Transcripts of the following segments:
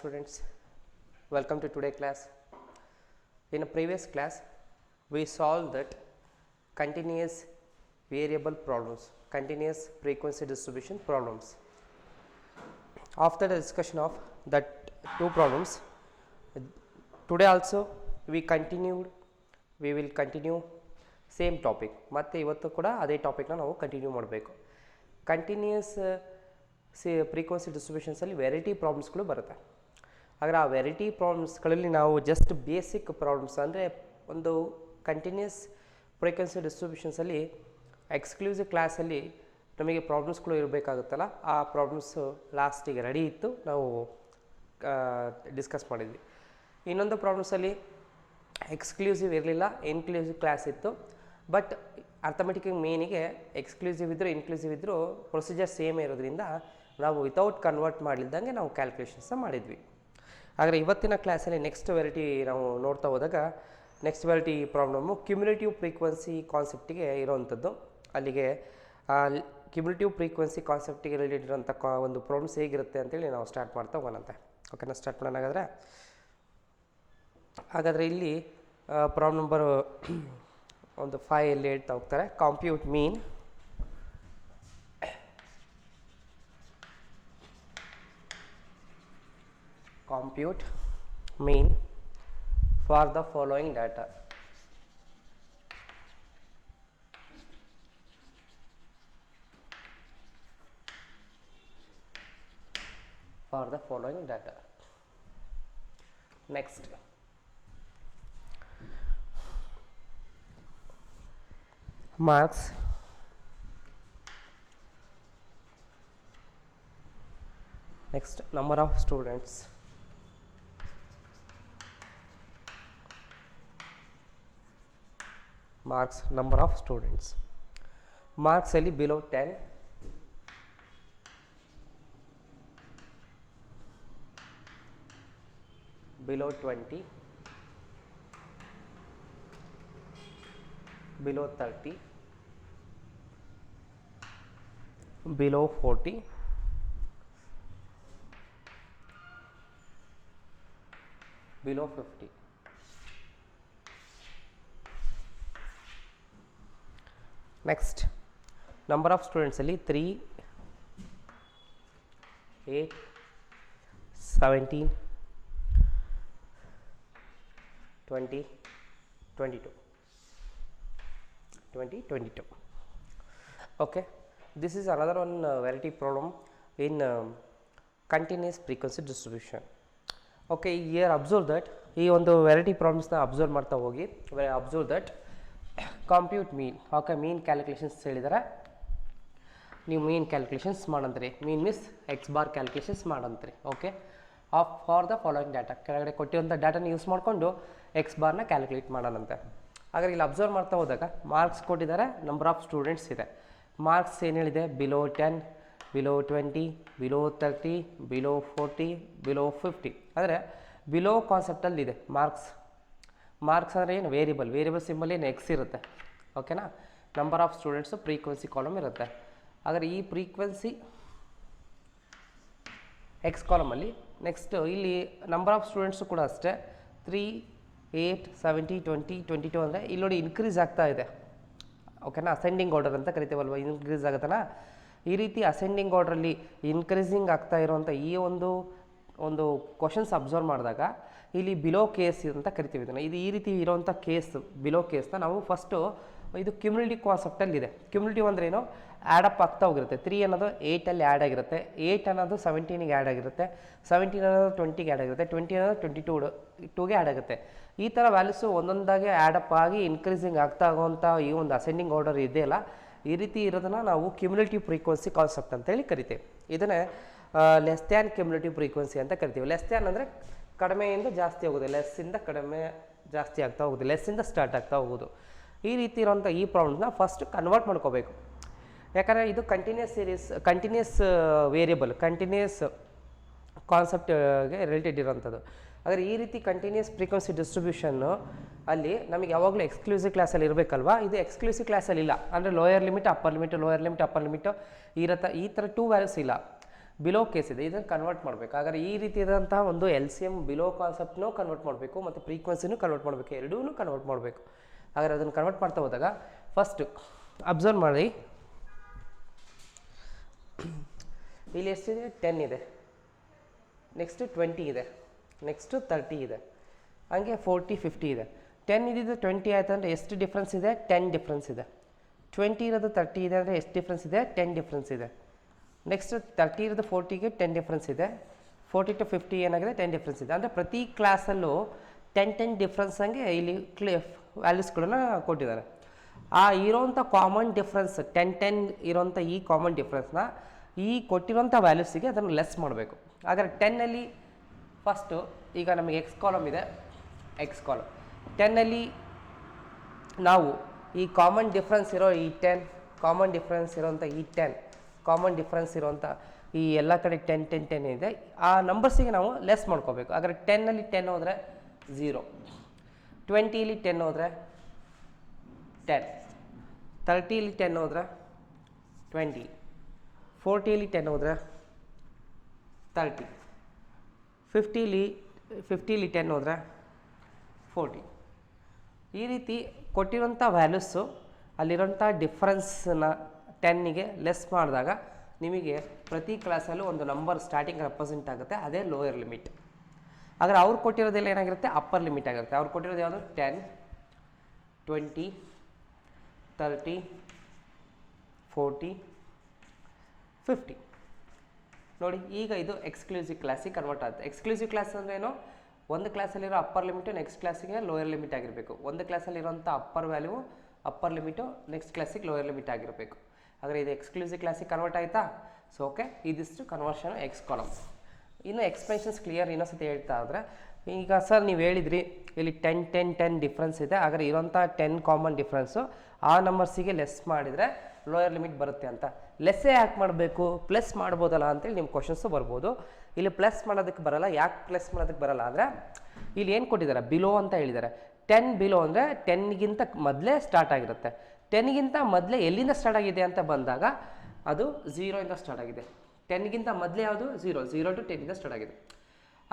students, welcome to today class. In a previous class we solved that continuous variable problems, continuous frequency distribution problems. After the discussion of that two problems, today also we will continue same topic. ಮತ್ತೆ ಇವತ್ತು ಕೂಡ ಅದೇ ಟಾಪಿಕ್ನ ನಾವು continue ಮಾಡಬೇಕು. Continuous frequency ಡಿಸ್ಟ್ರಿಬ್ಯೂಷನ್ಸಲ್ಲಿ variety ಪ್ರಾಬ್ಲಮ್ಸ್ಗಳು ಬರುತ್ತೆ. ಆದರೆ ಆ variety ಪ್ರಾಬ್ಲಮ್ಸ್ಗಳಲ್ಲಿ ನಾವು ಜಸ್ಟ್ ಬೇಸಿಕ್ ಪ್ರಾಬ್ಲಮ್ಸ್ ಅಂದರೆ ಒಂದು ಕಂಟಿನ್ಯೂಸ್ ಫ್ರೀಕ್ವೆನ್ಸಿ ಡಿಸ್ಟ್ರಿಬ್ಯೂಷನ್ಸಲ್ಲಿ ಎಕ್ಸ್ಕ್ಲೂಸಿವ್ ಕ್ಲಾಸಲ್ಲಿ ನಮಗೆ ಪ್ರಾಬ್ಲಮ್ಸ್ಗಳು ಇರಬೇಕಾಗುತ್ತಲ್ಲ, ಆ ಪ್ರಾಬ್ಲಮ್ಸು ಲಾಸ್ಟಿಗೆ ರೆಡಿ ಇತ್ತು, ನಾವು ಡಿಸ್ಕಸ್ ಮಾಡಿದ್ವಿ. ಇನ್ನೊಂದು ಪ್ರಾಬ್ಲಮ್ಸಲ್ಲಿ ಎಕ್ಸ್ಕ್ಲೂಸಿವ್ ಇರಲಿಲ್ಲ, ಇನ್ಕ್ಲೂಸಿವ್ ಕ್ಲಾಸ್ ಇತ್ತು. ಬಟ್ ಅರ್ಥಮೆಟಿಕ್ ಮೇನಿಗೆ ಎಕ್ಸ್ಕ್ಲೂಸಿವ್ ಇದ್ದರೂ ಇನ್ಕ್ಲೂಸಿವ್ ಇದ್ದರೂ ಪ್ರೊಸೀಜರ್ ಸೇಮ್ ಇರೋದ್ರಿಂದ ನಾವು ವಿತೌಟ್ ಕನ್ವರ್ಟ್ ಮಾಡಲಿದ್ದಂಗೆ ನಾವು ಕ್ಯಾಲ್ಕುಲೇಷನ್ಸ್ನ ಮಾಡಿದ್ವಿ. ಆದರೆ ಇವತ್ತಿನ ಕ್ಲಾಸಲ್ಲಿ ನೆಕ್ಸ್ಟ್ ವೆರೈಟಿ ನಾವು ನೋಡ್ತಾ ಹೋದಾಗ next variety problem cumulative frequency ಕಾನ್ಸೆಪ್ಟಿಗೆ ಇರೋವಂಥದ್ದು. ಅಲ್ಲಿಗೆ ಕ್ಯುಮ್ಯುಲೇಟಿವ್ ಫ್ರೀಕ್ವೆನ್ಸಿ ಕಾನ್ಸೆಪ್ಟಿಗೆ ರಿಲೇಟೆಡ್ ಇರೋಂಥ ಒಂದು ಪ್ರಾಬ್ಲಮ್ಸ್ ಹೇಗಿರುತ್ತೆ ಅಂತೇಳಿ ನಾವು ಸ್ಟಾರ್ಟ್ ಮಾಡ್ತಾ ಹೋಗೋಣಂತೆ. ಓಕೆನಾ, ಸ್ಟಾರ್ಟ್ ಮಾಡೋಣ. ಹಾಗಾದರೆ ಇಲ್ಲಿ ಪ್ರಾಬ್ಲಮ್ ನಂಬರ್ ಒಂದು 5 ಅಲ್ಲಿ ಹೇಳ್ತಾ ಹೋಗ್ತಾರೆ. Compute mean for the following data. Next, marks next number of students, marks number of students, marks ಅಲ್ಲಿ below 10, below 20, below 30, below 40, below 50. Next, number of students ಅಲ್ಲಿ 3, 8, 17, 20, 22. Okay, this is another one variety problem in continuous frequency distribution. Okay, here observe that ಈ ಒಂದು variety ಪ್ರಾಬ್ಲಮ್ಸ್ನ observe ಮಾಡ್ತಾ ಹೋಗಿ. Observe that compute mean. Okay, mean calculations ಹೇಳಿದ್ದಾರೆ, ನೀವು mean calculations ಮಾಡಂತ್ರಿ. Mean means x bar calculations ಮಾಡಂತ್ರಿ. Okay, for the following data, ಕೆಳಗಡೆ ಕೊಟ್ಟಿರುವಂಥ ಡಾಟಾನ ಯೂಸ್ ಮಾಡಿಕೊಂಡು ಎಕ್ಸ್ ಬಾರ್ನ ಕ್ಯಾಲ್ಕುಲೇಟ್ ಮಾಡೋಣಂತೆ. ಹಾಗಾದ್ರೆ ಇಲ್ಲಿ ಅಬ್ಸರ್ವ್ ಮಾಡ್ತಾ ಹೋದಾಗ ಮಾರ್ಕ್ಸ್ ಕೊಟ್ಟಿದ್ದಾರೆ, ನಂಬರ್ ಆಫ್ ಸ್ಟೂಡೆಂಟ್ಸ್ ಇದೆ. ಮಾರ್ಕ್ಸ್ ಏನು ಹೇಳಿದೆ? Below 10, below 20, below 30, below 40, below 50. ಅಂದರೆ ಬಿಲೋ ಕಾನ್ಸೆಪ್ಟಲ್ಲಿದೆ ಮಾರ್ಕ್ಸ್. ಮಾರ್ಕ್ಸ್ ಅಂದರೆ ಏನು? ವೇರಿಯಬಲ್ ಸಿಂಬಲ್ ಏನು? ಎಕ್ಸ್ ಇರುತ್ತೆ. ಓಕೆನಾ. Number of students frequency column ಇರುತ್ತೆ. ಆದರೆ ಈ ಫ್ರೀಕ್ವೆನ್ಸಿ ಎಕ್ಸ್ ಕಾಲಮಲ್ಲಿ ನೆಕ್ಸ್ಟ್ ಇಲ್ಲಿ ನಂಬರ್ ಆಫ್ ಸ್ಟೂಡೆಂಟ್ಸು ಕೂಡ ಅಷ್ಟೇ 3, 8, 70, 20, 22 ಅಂದರೆ ಇಲ್ಲಿ ನೋಡಿ ಇನ್ಕ್ರೀಸ್ ಆಗ್ತಾ ಇದೆ. ಓಕೆನಾ, ಅಸೆಂಡಿಂಗ್ ಆರ್ಡರ್ ಅಂತ ಕರಿತೀವಲ್ವ, ಇನ್ಕ್ರೀಸ್ ಆಗುತ್ತಲ್ಲ. ಈ ರೀತಿ ಅಸೆಂಡಿಂಗ್ ಆರ್ಡ್ರಲ್ಲಿ ಇನ್ಕ್ರೀಸಿಂಗ್ ಆಗ್ತಾ ಇರುವಂಥ ಈ ಒಂದು ಕ್ವಶನ್ಸ್ ಅಬ್ಸರ್ವ್ ಮಾಡಿದಾಗ ಇಲ್ಲಿ ಬಿಲೋ ಕೇಸ್ ಅಂತ ಕರಿತೀವಿ ಇದನ್ನು. ಇದು ಈ ರೀತಿ ಇರೋವಂಥ ಕೇಸ್, ಬಿಲೋ ಕೇಸ್ನ ನಾವು ಫಸ್ಟು ಇದು ಕ್ಯುಮ್ಯುಲೇಟಿವ್ ಕಾನ್ಸೆಪ್ಟಲ್ಲಿದೆ. ಕ್ಯುಮ್ಯುಲೇಟಿವ್ ಅಂದರೆ ಏನು? ಆ್ಯಡಪ್ ಆಗ್ತಾ ಹೋಗಿರುತ್ತೆ. 3 ಅನ್ನೋದು 8ಅಲ್ಲಿ ಆ್ಯಡ್ ಆಗಿರುತ್ತೆ, 8 ಅನ್ನೋದು 17ಗೆ ಆ್ಯಡ್ ಆಗಿರುತ್ತೆ, 17 ಅನ್ನೋದು 20ಗೆ ಆ್ಯಡ್ ಆಗಿರುತ್ತೆ, 20 ಅನ್ನೋದು 22ಗೆ ಆ್ಯಡ್ ಆಗುತ್ತೆ. ಈ ಥರ ವ್ಯಾಲ್ಯೂಸು ಒಂದೊಂದಾಗಿ ಆ್ಯಡಪ್ ಆಗಿ ಇನ್ಕ್ರೀಸಿಂಗ್ ಆಗ್ತಾ ಆಗುವಂಥ ಈ ಒಂದು ಅಸೆಂಡಿಂಗ್ ಆರ್ಡರ್ ಇದೆಯಲ್ಲ, ಈ ರೀತಿ ಇರೋದನ್ನು ನಾವು ಕ್ಯುಮ್ಯುಲೇಟಿವ್ ಫ್ರೀಕ್ವೆನ್ಸಿ ಕಾನ್ಸೆಪ್ಟ್ ಅಂತೇಳಿ ಕರಿತೀವಿ. ಇದನ್ನೇ ಲೆಸ್ ದ್ಯಾನ್ ಕ್ಯುಮ್ಯುಲೇಟಿವ್ ಫ್ರೀಕ್ವೆನ್ಸಿ ಅಂತ ಕರಿತೀವಿ. ಲೆಸ್ ದ್ಯಾನ್ ಅಂದರೆ ಕಡಿಮೆಯಿಂದ ಜಾಸ್ತಿ ಹೋಗೋದು, ಲೆಸ್ಸಿಂದ ಕಡಿಮೆ ಜಾಸ್ತಿ ಆಗ್ತಾ ಹೋಗೋದು, ಲೆಸ್ಸಿಂದ ಸ್ಟಾರ್ಟ್ ಆಗ್ತಾ ಹೋಗೋದು. ಈ ರೀತಿ ಇರೋಂಥ ಈ ಪ್ರಾಬ್ಲಮ್ನ ಫಸ್ಟ್ ಕನ್ವರ್ಟ್ ಮಾಡ್ಕೋಬೇಕು. ಯಾಕಂದರೆ ಇದು ಕಂಟಿನ್ಯೂಸ್ ವೇರಿಯಬಲ್, ಕಂಟಿನ್ಯೂಸ್ ಕಾನ್ಸೆಪ್ಟ್ಗೆ ರಿಲೇಟೆಡ್ ಇರೋಂಥದ್ದು. ಆದರೆ ಈ ರೀತಿ ಕಂಟಿನ್ಯೂಸ್ ಫ್ರೀಕ್ವೆನ್ಸಿ ಡಿಸ್ಟ್ರಿಬ್ಯೂಷನ್ನು ಅಲ್ಲಿ ನಮಗೆ ಯಾವಾಗಲೂ ಎಕ್ಸ್ಕ್ಲೂಸಿವ್ ಕ್ಲಾಸಲ್ಲಿ ಇರಬೇಕಲ್ವಾ. ಇದು ಎಕ್ಸ್ಕ್ಲೂಸಿವ್ ಕ್ಲಾಸಲ್ಲಿ ಇಲ್ಲ. ಅಂದರೆ lower limit upper limit, lower limit upper limit ಈ ಥರ 2 ವ್ಯಾಲ್ಯೂಸ್ ಇಲ್ಲ. ಬಿಲೋ ಕೇಸ್ ಇದೆ, ಇದನ್ನು ಕನ್ವರ್ಟ್ ಮಾಡಬೇಕು. ಹಾಗಾದ್ರೆ ಈ ರೀತಿಯಾದಂತಹ ಒಂದು ಎಲ್ ಸಿ ಎಮ್ ಬಿಲೋ ಕಾನ್ಸೆಪ್ಟ್ನೂ ಕನ್ವರ್ಟ್ ಮಾಡಬೇಕು ಮತ್ತು ಫ್ರೀಕ್ವೆನ್ಸಿನೂ ಕನ್ವರ್ಟ್ ಮಾಡಬೇಕು, ಎರಡೂ ಕನ್ವರ್ಟ್ ಮಾಡಬೇಕು. ಹಾಗಾದ್ರೆ ಅದನ್ನು ಕನ್ವರ್ಟ್ ಮಾಡ್ತಾ ಹೋದಾಗ ಫಸ್ಟು ಅಬ್ಸರ್ವ್ ಮಾಡಿ, ಇಲ್ಲಿ ಎಷ್ಟಿದೆ? 10 ಇದೆ, ನೆಕ್ಸ್ಟು 20 ಇದೆ, ನೆಕ್ಸ್ಟು 30 ಇದೆ, ಹಂಗೆ 40 50 ಇದೆ. 10 ಇದ್ದಿದ್ದು 20 ಆಯ್ತು ಅಂದರೆ ಎಷ್ಟು ಡಿಫ್ರೆನ್ಸ್ ಇದೆ? 10 ಡಿಫ್ರೆನ್ಸ್ ಇದೆ. 20 ಇರೋದು 30 ಇದೆ ಅಂದರೆ ಎಷ್ಟು ಡಿಫ್ರೆನ್ಸ್ ಇದೆ? 10 ಡಿಫ್ರೆನ್ಸ್ ಇದೆ. ನೆಕ್ಸ್ಟ್ 30 ಇರೋದು 40ಗೆ 10 ಡಿಫ್ರೆನ್ಸ್ ಇದೆ. 40 to 50 ಏನಾಗಿದೆ? 10 ಡಿಫ್ರೆನ್ಸ್ ಇದೆ. ಅಂದರೆ ಪ್ರತಿ ಕ್ಲಾಸಲ್ಲೂ 10 ಡಿಫ್ರೆನ್ಸ್ ಹಂಗೆ ಇಲ್ಲಿ ವ್ಯಾಲ್ಯೂಸ್ಗಳನ್ನ ಕೊಟ್ಟಿದ್ದಾರೆ. ಆ ಇರೋವಂಥ ಕಾಮನ್ ಡಿಫ್ರೆನ್ಸ್ 10 ಇರೋವಂಥ ಈ ಕಾಮನ್ ಡಿಫ್ರೆನ್ಸ್ನ ಈ ಕೊಟ್ಟಿರೋಂಥ ವ್ಯಾಲ್ಯೂಸಿಗೆ ಅದನ್ನು ಲೆಸ್ ಮಾಡಬೇಕು. ಹಾಗಾದ್ರೆ 10ಅಲ್ಲಿ ಫಸ್ಟು ಈಗ ನಮಗೆ ಎಕ್ಸ್ ಕಾಲಮ್ ಇದೆ, ಎಕ್ಸ್ ಕಾಲಮ್ 10ಅಲ್ಲಿ ನಾವು ಈ ಕಾಮನ್ ಡಿಫ್ರೆನ್ಸ್ ಇರೋ ಈ 10, ಕಾಮನ್ ಡಿಫ್ರೆನ್ಸ್ ಇರೋಂಥ ಈ 10, ಕಾಮನ್ ಡಿಫ್ರೆನ್ಸ್ ಇರೋಂಥ ಈ ಎಲ್ಲ ಕಡೆ 10 ಇದೆ, ಆ ನಂಬರ್ಸಿಗೆ ನಾವು ಲೆಸ್ ಮಾಡ್ಕೋಬೇಕು. ಹಾಗಾದ್ರೆ 10ಅಲ್ಲಿ 10 ಹೋದರೆ 0, 20ಲಿ 10 ಹೋದರೆ 10, 30ಲಿ 10 ಹೋದರೆ 20, 40ಲಿ 10 ಹೋದರೆ 30, 50ಲಿ 10 ಹೋದರೆ 40. ಈ ರೀತಿ ಕೊಟ್ಟಿರೋಂಥ ವ್ಯಾಲ್ಯೂಸು ಅಲ್ಲಿರೋಂಥ ಡಿಫ್ರೆನ್ಸ್ನ 10ಗೆ ಲೆಸ್ ಮಾಡಿದಾಗ ನಿಮಗೆ ಪ್ರತಿ ಕ್ಲಾಸಲ್ಲೂ ಒಂದು ನಂಬರ್ ಸ್ಟಾರ್ಟಿಂಗ್ ರೆಪ್ರೆಸೆಂಟ್ ಆಗುತ್ತೆ, ಅದೇ ಲೋಯರ್ ಲಿಮಿಟ್. ಆದರೆ ಅವ್ರು ಕೊಟ್ಟಿರೋದೆಲ್ಲ ಏನಾಗಿರುತ್ತೆ? ಅಪ್ಪರ್ ಲಿಮಿಟ್ ಆಗಿರುತ್ತೆ. ಅವ್ರು ಕೊಟ್ಟಿರೋದು ಯಾವುದು? 10, 20, 30, 40, 50. ನೋಡಿ, ಈಗ ಇದು ಎಕ್ಸ್ಕ್ಲೂಸಿವ್ ಕ್ಲಾಸಿಗೆ ಕನ್ವರ್ಟ್ ಆಗುತ್ತೆ. ಎಕ್ಸ್ಕ್ಲೂಸಿವ್ ಕ್ಲಾಸ್ ಅಂದರೆ ಏನು? ಒಂದು ಕ್ಲಾಸಲ್ಲಿರೋ ಅಪ್ಪರ್ ಲಿಮಿಟು ನೆಕ್ಸ್ಟ್ ಕ್ಲಾಸಿಗೆ ಲೋಯರ್ ಲಿಮಿಟ್ ಆಗಿರಬೇಕು. ಒಂದು ಕ್ಲಾಸಲ್ಲಿರೋಂಥ upper value upper limit next ಕ್ಲಾಸಿಗೆ ಲೋಯರ್ ಲಿಮಿಟ್ ಆಗಿರಬೇಕು. ಆದರೆ ಇದು ಎಕ್ಸ್ಕ್ಲೂಸಿವ್ ಕ್ಲಾಸಿಗೆ ಕನ್ವರ್ಟ್ ಆಯಿತಾ? ಸೊ ಓಕೆ, ಇದಿಷ್ಟು ಕನ್ವರ್ಷನ್ ಎಕ್ಸ್ ಕಾಲಮ್. ಇನ್ನು ಎಕ್ಸ್ಪ್ರೆಷನ್ಸ್ ಕ್ಲಿಯರ್ ಇನ್ನೊಂದ್ಸತಿ ಹೇಳ್ತಾ ಇದ್ರೆ, ಈಗ ಸರ್ ನೀವು ಹೇಳಿದ್ರಿ ಇಲ್ಲಿ 10 ಡಿಫ್ರೆನ್ಸ್ ಇದೆ, ಹಾಗಾದ್ರೆ ಇರೋಂಥ 10 ಕಾಮನ್ ಡಿಫ್ರೆನ್ಸು ಆ ನಂಬರ್ಸಿಗೆ ಲೆಸ್ ಮಾಡಿದರೆ ಲೋಯರ್ ಲಿಮಿಟ್ ಬರುತ್ತೆ ಅಂತ. ಲೆಸ್ಸೇ ಯಾಕೆ ಮಾಡಬೇಕು? ಪ್ಲಸ್ ಮಾಡ್ಬೋದಲ್ಲ ಅಂತೇಳಿ ನಿಮ್ಮ ಕ್ವಶನ್ಸು ಬರ್ಬೋದು. ಇಲ್ಲಿ ಪ್ಲಸ್ ಮಾಡೋದಕ್ಕೆ ಬರಲ್ಲ. ಯಾಕೆ ಪ್ಲಸ್ ಮಾಡೋದಕ್ಕೆ ಬರಲ್ಲ ಅಂದರೆ ಇಲ್ಲಿ ಏನು ಕೊಟ್ಟಿದ್ದಾರೆ? ಬಿಲೋ ಅಂತ ಹೇಳಿದ್ದಾರೆ. 10 ಬಿಲೋ ಅಂದರೆ 10ಗಿಂತ ಮೊದಲೇ ಸ್ಟಾರ್ಟ್ ಆಗಿರುತ್ತೆ. 10ಗಿಂತ ಮೊದಲೇ ಎಲ್ಲಿಂದ ಸ್ಟಾರ್ಟ್ ಆಗಿದೆ ಅಂತ ಬಂದಾಗ ಅದು 0ಇಂದ ಸ್ಟಾರ್ಟ್ ಆಗಿದೆ. 10ಗಿಂತ ಮೊದಲೇ ಯಾವುದು? 0 to 10 ಸ್ಟಾರ್ಟ್ ಆಗಿದೆ.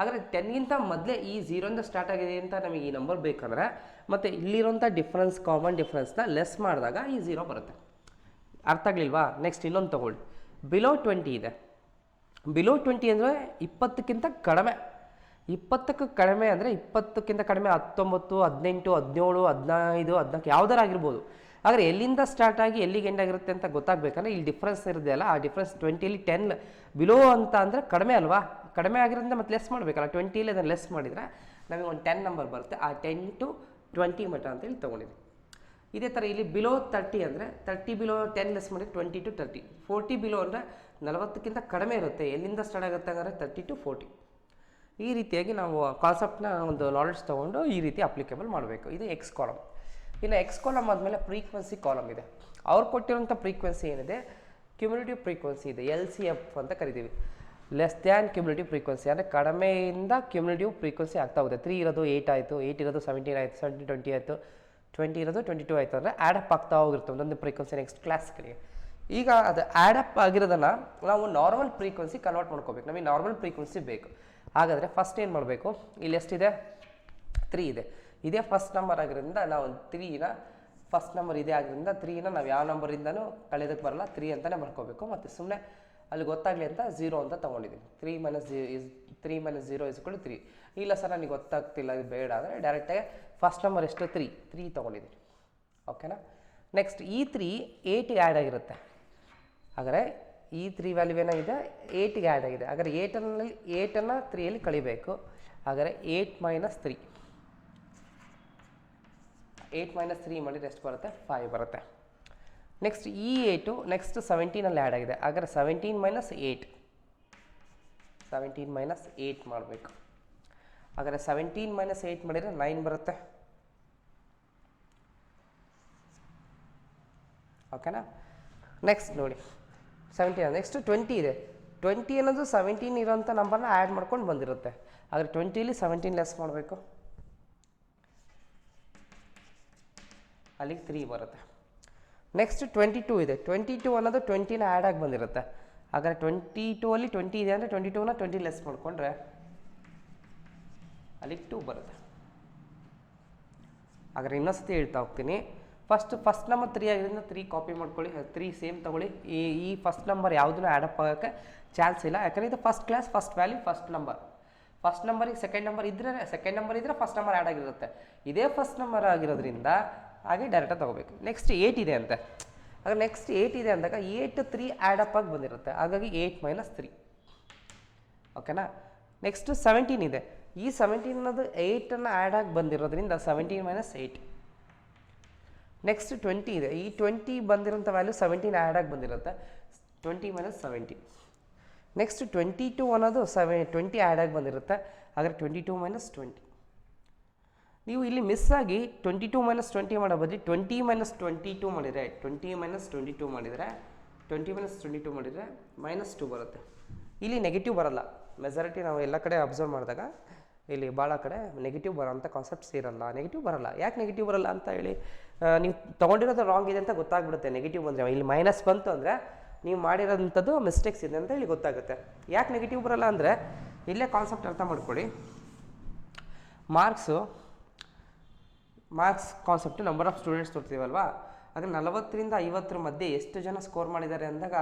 ಆದರೆ 10ಗಿಂತ ಮೊದಲೇ ಈ 0ಇಂದ ಸ್ಟಾರ್ಟ್ ಆಗಿದೆ ಅಂತ ನಮಗೆ ಈ ನಂಬರ್ ಬೇಕಂದರೆ ಮತ್ತು ಇಲ್ಲಿರೋಂಥ ಡಿಫ್ರೆನ್ಸ್ ಕಾಮನ್ ಡಿಫ್ರೆನ್ಸ್ನ ಲೆಸ್ ಮಾಡಿದಾಗ ಈ 0 ಬರುತ್ತೆ. ಅರ್ಥ ಆಗಲಿಲ್ವಾ? ನೆಕ್ಸ್ಟ್ ಇನ್ನೊಂದು ತೊಗೊಳ್ಳಿ. ಬಿಲೋ 20 ಇದೆ. ಬಿಲೋ 20 ಅಂದರೆ 20ಕ್ಕಿಂತ ಕಡಿಮೆ. 20ಕ್ಕೆ ಕಡಿಮೆ ಅಂದರೆ 20ಕ್ಕಿಂತ ಕಡಿಮೆ 19, 18, 17, 15, 14 ಯಾವುದಾರು ಆಗಿರ್ಬೋದು. ಆದರೆ ಎಲ್ಲಿಂದ ಸ್ಟಾರ್ಟ್ ಆಗಿ ಎಲ್ಲಿಗೆ ಎಂಡ್ ಆಗಿರುತ್ತೆ ಅಂತ ಗೊತ್ತಾಗಬೇಕಂದ್ರೆ ಇಲ್ಲಿ ಡಿಫ್ರೆನ್ಸ್ ಇರೋದೆಯಲ್ಲ, ಆ ಡಿಫ್ರೆನ್ಸ್ 20ಲಿ 10 ಬಿಲೋ ಅಂತ ಅಂದರೆ ಕಡಿಮೆ ಅಲ್ವಾ? ಕಡಿಮೆ ಆಗಿರೋದ್ರಿಂದ ಮತ್ತೆ ಲೆಸ್ ಮಾಡಬೇಕಲ್ಲ. 20ಲಿ ಅದನ್ನು ಲೆಸ್ ಮಾಡಿದರೆ ನಮಗೆ ಒಂದು 10 ನಂಬರ್ ಬರುತ್ತೆ. ಆ 10 to 20 ಮಟ್ಟ ಅಂತೇಳಿ ತೊಗೊಂಡಿದ್ದೀವಿ. ಇದೇ ಥರ ಇಲ್ಲಿ ಬಿಲೋ 30 ಅಂದರೆ 30 ಬಿಲೋ 10 ಲೆಸ್ ಮಾಡಿ 20 to 30. 40 ಬಿಲೋ ಅಂದರೆ 40ಕ್ಕಿಂತ ಕಡಿಮೆ ಇರುತ್ತೆ. ಎಲ್ಲಿಂದ ಸ್ಟಾರ್ಟ್ ಆಗುತ್ತೆ ಅಂದರೆ 30 to 40. ಈ ರೀತಿಯಾಗಿ ನಾವು ಕಾನ್ಸೆಪ್ಟ್ನ ಒಂದು ನಾಲೆಡ್ಜ್ ತೊಗೊಂಡು ಈ ರೀತಿ ಅಪ್ಲಿಕೇಬಲ್ ಮಾಡಬೇಕು. ಇದು ಎಕ್ಸ್ ಕಾಲಮ್. ಇನ್ನು ಎಕ್ಸ್ ಕಾಲಮ್ ಆದಮೇಲೆ ಫ್ರೀಕ್ವೆನ್ಸಿ ಕಾಲಮ್ ಇದೆ. ಅವ್ರು ಕೊಟ್ಟಿರೋಂಥ ಫ್ರೀಕ್ವೆನ್ಸಿ ಏನಿದೆ? ಕ್ಯುಮ್ಯುಲೇಟಿವ್ ಫ್ರೀಕ್ವೆನ್ಸಿ ಇದೆ, LCF ಅಂತ ಕರಿತೀವಿ. ಲೆಸ್ ದ್ಯಾನ್ ಕ್ಯುಮ್ಯುಲೇಟಿವ್ ಫ್ರೀಕ್ವೆನ್ಸಿ ಅಂದರೆ ಕಡಿಮೆಯಿಂದ ಕ್ಯುಮ್ಯುಲೇಟಿವ್ ಫ್ರೀಕ್ವೆನ್ಸಿ ಆಗ್ತಾ ಹೋಗುತ್ತೆ. 3 ಇರೋದು 8 ಆಯಿತು, 8 ಇರೋದು 17 ಆಯಿತು, 17 20 ಆಯಿತು, 20 ಇರೋದು 22 ಆಯಿತು ಅಂದರೆ ಆ್ಯಡಪ್ ಆಗ್ತಾ ಹೋಗಿರುತ್ತೆ ಒಂದೊಂದು ಫ್ರೀಕ್ವೆನ್ಸಿ ನೆಕ್ಸ್ಟ್ ಕ್ಲಾಸ್ಗಳಿಗೆ. ಈಗ ಅದು ಆ್ಯಡಪ್ ಆಗಿರೋದನ್ನು ನಾವು ನಾರ್ಮಲ್ ಫ್ರೀಕ್ವೆನ್ಸಿ ಕನ್ವರ್ಟ್ ಮಾಡ್ಕೋಬೇಕು. ನಮಗೆ ನಾರ್ಮಲ್ ಫ್ರೀಕ್ವೆನ್ಸಿ ಬೇಕು. ಹಾಗಾದರೆ ಫಸ್ಟ್ ಏನು ಮಾಡಬೇಕು? ಇಲ್ಲಿ ಎಷ್ಟಿದೆ? 3 ಇದೆ. ಇದೇ ಫಸ್ಟ್ ನಂಬರ್ ಆಗಿರೋದ್ರಿಂದ ನಾವು 3ನ ಫಸ್ಟ್ ನಂಬರ್ ಇದೆ ಆಗಿರೋದ್ರಿಂದ 3ನ ನಾವು ಯಾವ ನಂಬರಿಂದನೂ ಕಳೆಯೋದಕ್ಕೆ ಬರಲ್ಲ, 3 ಅಂತಲೇ ಬರ್ಕೋಬೇಕು. ಮತ್ತು ಸುಮ್ಮನೆ ಅಲ್ಲಿ ಗೊತ್ತಾಗಲಿ ಅಂತ 0 ಅಂತ ತೊಗೊಂಡಿದ್ದೀವಿ. 3 - 0 = 3. ಇಲ್ಲ ಸರ್ ನನಗೆ ಗೊತ್ತಾಗ್ತಿಲ್ಲ, ಇದು ಬೇಡ ಅಂದರೆ ಡೈರೆಕ್ಟಾಗಿ ಫಸ್ಟ್ ನಂಬರ್ ಎಷ್ಟು? 3 ತೊಗೊಂಡಿದ್ದೀವಿ. ಓಕೆನಾ? ನೆಕ್ಸ್ಟ್ ಈ 3 8ಗೆ ಆ್ಯಡ್ ಆಗಿರುತ್ತೆ. ಹಾಗಾದರೆ ಈ 3 ವ್ಯಾಲ್ಯೂ ಏನಾಗಿದೆ? 8ಗೆ ಆ್ಯಡ್ ಆಗಿದೆ. ಹಾಗಾದರೆ 8ಅನ್ನು 3ಯಲ್ಲಿ ಕಳಿಬೇಕು. ಹಾಗಾದರೆ 8 - 3 ಮಾಡಿದರೆ ಎಷ್ಟು ಬರುತ್ತೆ? 5 ಬರುತ್ತೆ. ನೆಕ್ಸ್ಟ್ ಈ 8 ನೆಕ್ಸ್ಟ್ 17ಅಲ್ಲಿ ಆ್ಯಡ್ ಆಗಿದೆ. ಹಾಗಾದರೆ 17 - 8 ಮಾಡಬೇಕು. ಹಾಗಾದರೆ 17 - 8 ಮಾಡಿದರೆ 9 ಬರುತ್ತೆ. ಓಕೆನಾ? ನೆಕ್ಸ್ಟ್ ನೋಡಿ 17. ನೆಕ್ಸ್ಟ್ 20 ಇದೆ. 20 ಅನ್ನೋದು 17 ಇರೋಂಥ ನಂಬರ್ನ ಆ್ಯಡ್ ಮಾಡ್ಕೊಂಡು ಬಂದಿರುತ್ತೆ. ಆದರೆ 20ಲಿ 17 ಲೆಸ್ ಮಾಡಬೇಕು, ಅಲ್ಲಿಗೆ 3 ಬರುತ್ತೆ. ನೆಕ್ಸ್ಟ್ 22 ಇದೆ. 22 ಅನ್ನೋದು 20ನ ಆ್ಯಡ್ ಆಗಿ ಬಂದಿರುತ್ತೆ. ಹಾಗಾದರೆ 22 ಅಲ್ಲಿ 20 ಇದೆ ಅಂದರೆ 22ನ 20 ಲೆಸ್ ಮಾಡಿಕೊಂಡ್ರೆ ಅಲ್ಲಿ 2 ಬರುತ್ತೆ. ಹಾಗಾದ್ರೆ ಇನ್ನೊಂದ್ಸತಿ ಹೇಳ್ತಾ ಹೋಗ್ತೀನಿ. ಫಸ್ಟ್ ನಂಬರ್ 3 ಆಗಿರೋದ್ರಿಂದ 3 ಕಾಪಿ ಮಾಡ್ಕೊಳ್ಳಿ, 3 ಸೇಮ್ ತೊಗೊಳ್ಳಿ. ಈ ಫಸ್ಟ್ ನಂಬರ್ ಯಾವುದೂ ಆ್ಯಡಪ್ ಆಗೋಕ್ಕೆ ಚಾನ್ಸ್ ಇಲ್ಲ, ಯಾಕಂದರೆ ಇದು first class first value first ನಂಬರಿಗೆ ಸೆಕೆಂಡ್ ನಂಬರ್ ಇದ್ದರೆ ಫಸ್ಟ್ ನಂಬರ್ ಆ್ಯಡ್ ಆಗಿರುತ್ತೆ. ಇದೇ ಫಸ್ಟ್ ನಂಬರ್ ಆಗಿರೋದ್ರಿಂದ ಹಾಗೆ ಡೈರೆಕ್ಟಾಗಿ ತೊಗೋಬೇಕು. ನೆಕ್ಸ್ಟ್ 8 ಇದೆ ಅಂತೆ. ಆಗ ನೆಕ್ಸ್ಟ್ 8 ಇದೆ ಅಂದಾಗ 8 3 ಆ್ಯಡಪ್ ಆಗಿ ಬಂದಿರುತ್ತೆ, ಹಾಗಾಗಿ 8 - 3. ಓಕೆನಾ. ನೆಕ್ಸ್ಟ್ 17 ಇದೆ. ಈ 17 ಅನ್ನೋದು 8ಅನ್ನು ಆ್ಯಡ್ ಆಗಿ ಬಂದಿರೋದ್ರಿಂದ 17 - 8. ನೆಕ್ಸ್ಟ್ 20 ಇದೆ. ಈ 20 ಬಂದಿರೋಂಥ ವ್ಯಾಲ್ಯೂ 17 ಆ್ಯಡ್ ಆಗಿ ಬಂದಿರುತ್ತೆ, 20 - 17. ನೆಕ್ಸ್ಟ್ 22 ಅನ್ನೋದು 20 ಆ್ಯಡ್ ಆಗಿ ಬಂದಿರುತ್ತೆ, ಹಾಗಾದ್ರೆ 22 - 20. ನೀವು ಇಲ್ಲಿ ಮಿಸ್ ಆಗಿ 22 - 20 ಮಾಡೋ ಬದಲು 20 - 22 ಮಾಡಿದರೆ 20 - 22 ಮಾಡಿದರೆ -2 ಬರುತ್ತೆ. ಇಲ್ಲಿ ನೆಗೆಟಿವ್ ಬರಲ್ಲ. ಮೆಜಾರಿಟಿ ನಾವು ಎಲ್ಲ ಕಡೆ ಅಬ್ಸರ್ವ್ ಮಾಡಿದಾಗ ಇಲ್ಲಿ ಭಾಳ ಕಡೆ ನೆಗೆಟಿವ್ ಬರೋಂಥ ಕಾನ್ಸೆಪ್ಟ್ಸ್ ಇರಲ್ಲ. ನೆಗೆಟಿವ್ ಬರಲ್ಲ. ಯಾಕೆ ನೆಗೆಟಿವ್ ಬರಲ್ಲ ಅಂತ ಹೇಳಿ ನೀವು ತೊಗೊಂಡಿರೋದು ರಾಂಗ್ ಇದೆ ಅಂತ ಗೊತ್ತಾಗ್ಬಿಡುತ್ತೆ. ನೆಗೆಟಿವ್ ಬಂದರೆ ಇಲ್ಲಿ ಮೈನಸ್ ಬಂತು ಅಂದರೆ ನೀವು ಮಾಡಿರೋಂಥದ್ದು ಮಿಸ್ಟೇಕ್ಸ್ ಇದೆ ಅಂತ ಹೇಳಿ ಗೊತ್ತಾಗುತ್ತೆ. ಯಾಕೆ ನೆಗೆಟಿವ್ ಬರಲ್ಲ ಅಂದರೆ ಇಲ್ಲೇ ಕಾನ್ಸೆಪ್ಟ್ ಅರ್ಥ ಮಾಡ್ಕೊಳ್ಳಿ. Marks concept number of students ತೋರ್ತೀವಲ್ವಾ, ಆದರೆ 40ರಿಂದ 50 ಮಧ್ಯೆ ಎಷ್ಟು ಜನ ಸ್ಕೋರ್ ಮಾಡಿದ್ದಾರೆ ಅಂದಾಗ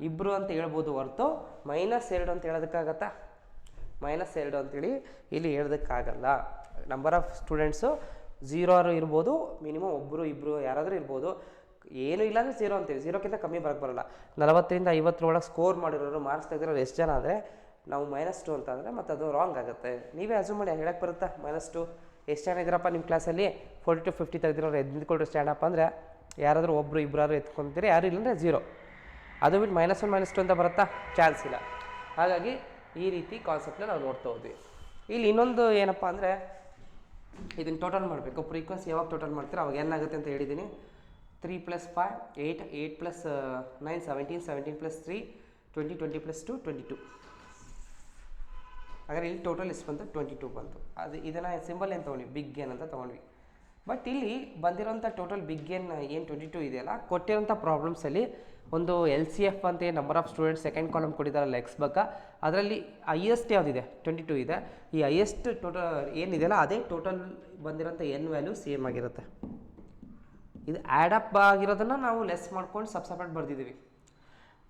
2 ಅಂತ ಹೇಳ್ಬೋದು ಹೊರತು -2 ಅಂತ ಹೇಳೋದಕ್ಕಾಗತ್ತಾ? -2 ಅಂತೇಳಿ ಇಲ್ಲಿ ಹೇಳೋದಕ್ಕಾಗಲ್ಲ. ನಂಬರ್ ಆಫ್ ಸ್ಟೂಡೆಂಟ್ಸು 0 ಇರ್ಬೋದು, ಮಿನಿಮಮ್ 1 2 ಯಾರಾದರೂ ಇರ್ಬೋದು. ಏನೂ ಇಲ್ಲ ಅಂದರೆ 0 ಅಂತೀವಿ, 0ಕ್ಕಿಂತ ಕಮ್ಮಿ ಬರೋಕ್ಕೆ ಬರೋಲ್ಲ. 40ರಿಂದ 50 ಒಳಗೆ ಸ್ಕೋರ್ ಮಾಡಿರೋರು ಮಾರ್ಕ್ಸ್ ತೆಗೆದಿರೋರು ಎಷ್ಟು ಜನ ಅಂದರೆ ನಾವು -2 ಅಂತ ಅಂದರೆ ಮತ್ತು ಅದು ರಾಂಗ್ ಆಗುತ್ತೆ. ನೀವೇ ಅಸ್ಯೂಮ್ ಮಾಡಿ ಹೇಳಕ್ಕೆ ಬರುತ್ತಾ? -2 ಎಷ್ಟು ಜನ ಇದ್ದೀರಪ್ಪ ನಿಮ್ಮ ಕ್ಲಾಸಲ್ಲಿ 40 to 50 ತೆಗೆದಿರೋರು ಎದ್ದುಕೊಳ್ರಿ ಸ್ಟ್ಯಾಂಡಪ್ ಅಂದರೆ ಯಾರಾದರೂ 1 2 ಎತ್ಕೊತೀರಿ, ಯಾರು ಇಲ್ಲಾಂದರೆ 0. ಅದು ಬಿಟ್ಟು -1 -2 ಅಂತ ಬರುತ್ತಾ? ಚಾನ್ಸ್ ಇಲ್ಲ. ಹಾಗಾಗಿ ಈ ರೀತಿ ಕಾನ್ಸೆಪ್ಟನ್ನ ನಾವು ನೋಡ್ತಾ ಹೋದ್ವಿ. ಇಲ್ಲಿ ಇನ್ನೊಂದು ಏನಪ್ಪ ಅಂದರೆ ಇದನ್ನು ಟೋಟಲ್ ಮಾಡಬೇಕು. ಫ್ರೀಕ್ವೆನ್ಸಿ ಯಾವಾಗ ಟೋಟಲ್ ಮಾಡ್ತೀರಾ ಅವಾಗ ಏನಾಗುತ್ತೆ ಅಂತ ಹೇಳಿದ್ದೀನಿ. 3 + 5 8 8 + 9 17 17 + 3 20 20 + 2 22. ಹಾಗಾದ್ರೆ ಇಲ್ಲಿ ಟೋಟಲ್ ಎಷ್ಟು ಬಂತು? 22 ಬಂತು. ಇದನ್ನು ಸಿಂಬಲ್ ಏನು ತೊಗೊಂಡ್ವಿ? ಬಿಗ್ ಗೇನ್ ಅಂತ ತೊಗೊಂಡ್ವಿ. ಬಟ್ ಇಲ್ಲಿ ಬಂದಿರೋಂಥ ಟೋಟಲ್ ಬಿಗ್ ಗೇನ್ ಏನು 22 ಇದೆಯಲ್ಲ, ಕೊಟ್ಟಿರೋಂಥ ಪ್ರಾಬ್ಲಮ್ಸಲ್ಲಿ ಒಂದು LCF ಅಂತ ಏನು number of students second column ಕೊಟ್ಟಿದ್ದಾರಲ್ಲ ಎಕ್ಸ್ ಬಗ್ಗೆ, ಅದರಲ್ಲಿ ಹೈಯೆಸ್ಟ್ ಯಾವುದಿದೆ? 22 ಇದೆ. ಈ ಹೈಯೆಸ್ಟ್ ಟೋಟಲ್ ಏನಿದೆಯಲ್ಲ ಅದೇ ಟೋಟಲ್ ಬಂದಿರೋಂಥ ವ್ಯಾಲ್ಯೂ ಸೇಮ್ ಆಗಿರುತ್ತೆ. ಇದು ಆ್ಯಡಪ್ ಆಗಿರೋದನ್ನು ನಾವು ಲೆಸ್ ಮಾಡ್ಕೊಂಡು ಸಪ್ರೇಟ್ ಬರೆದಿದ್ದೀವಿ.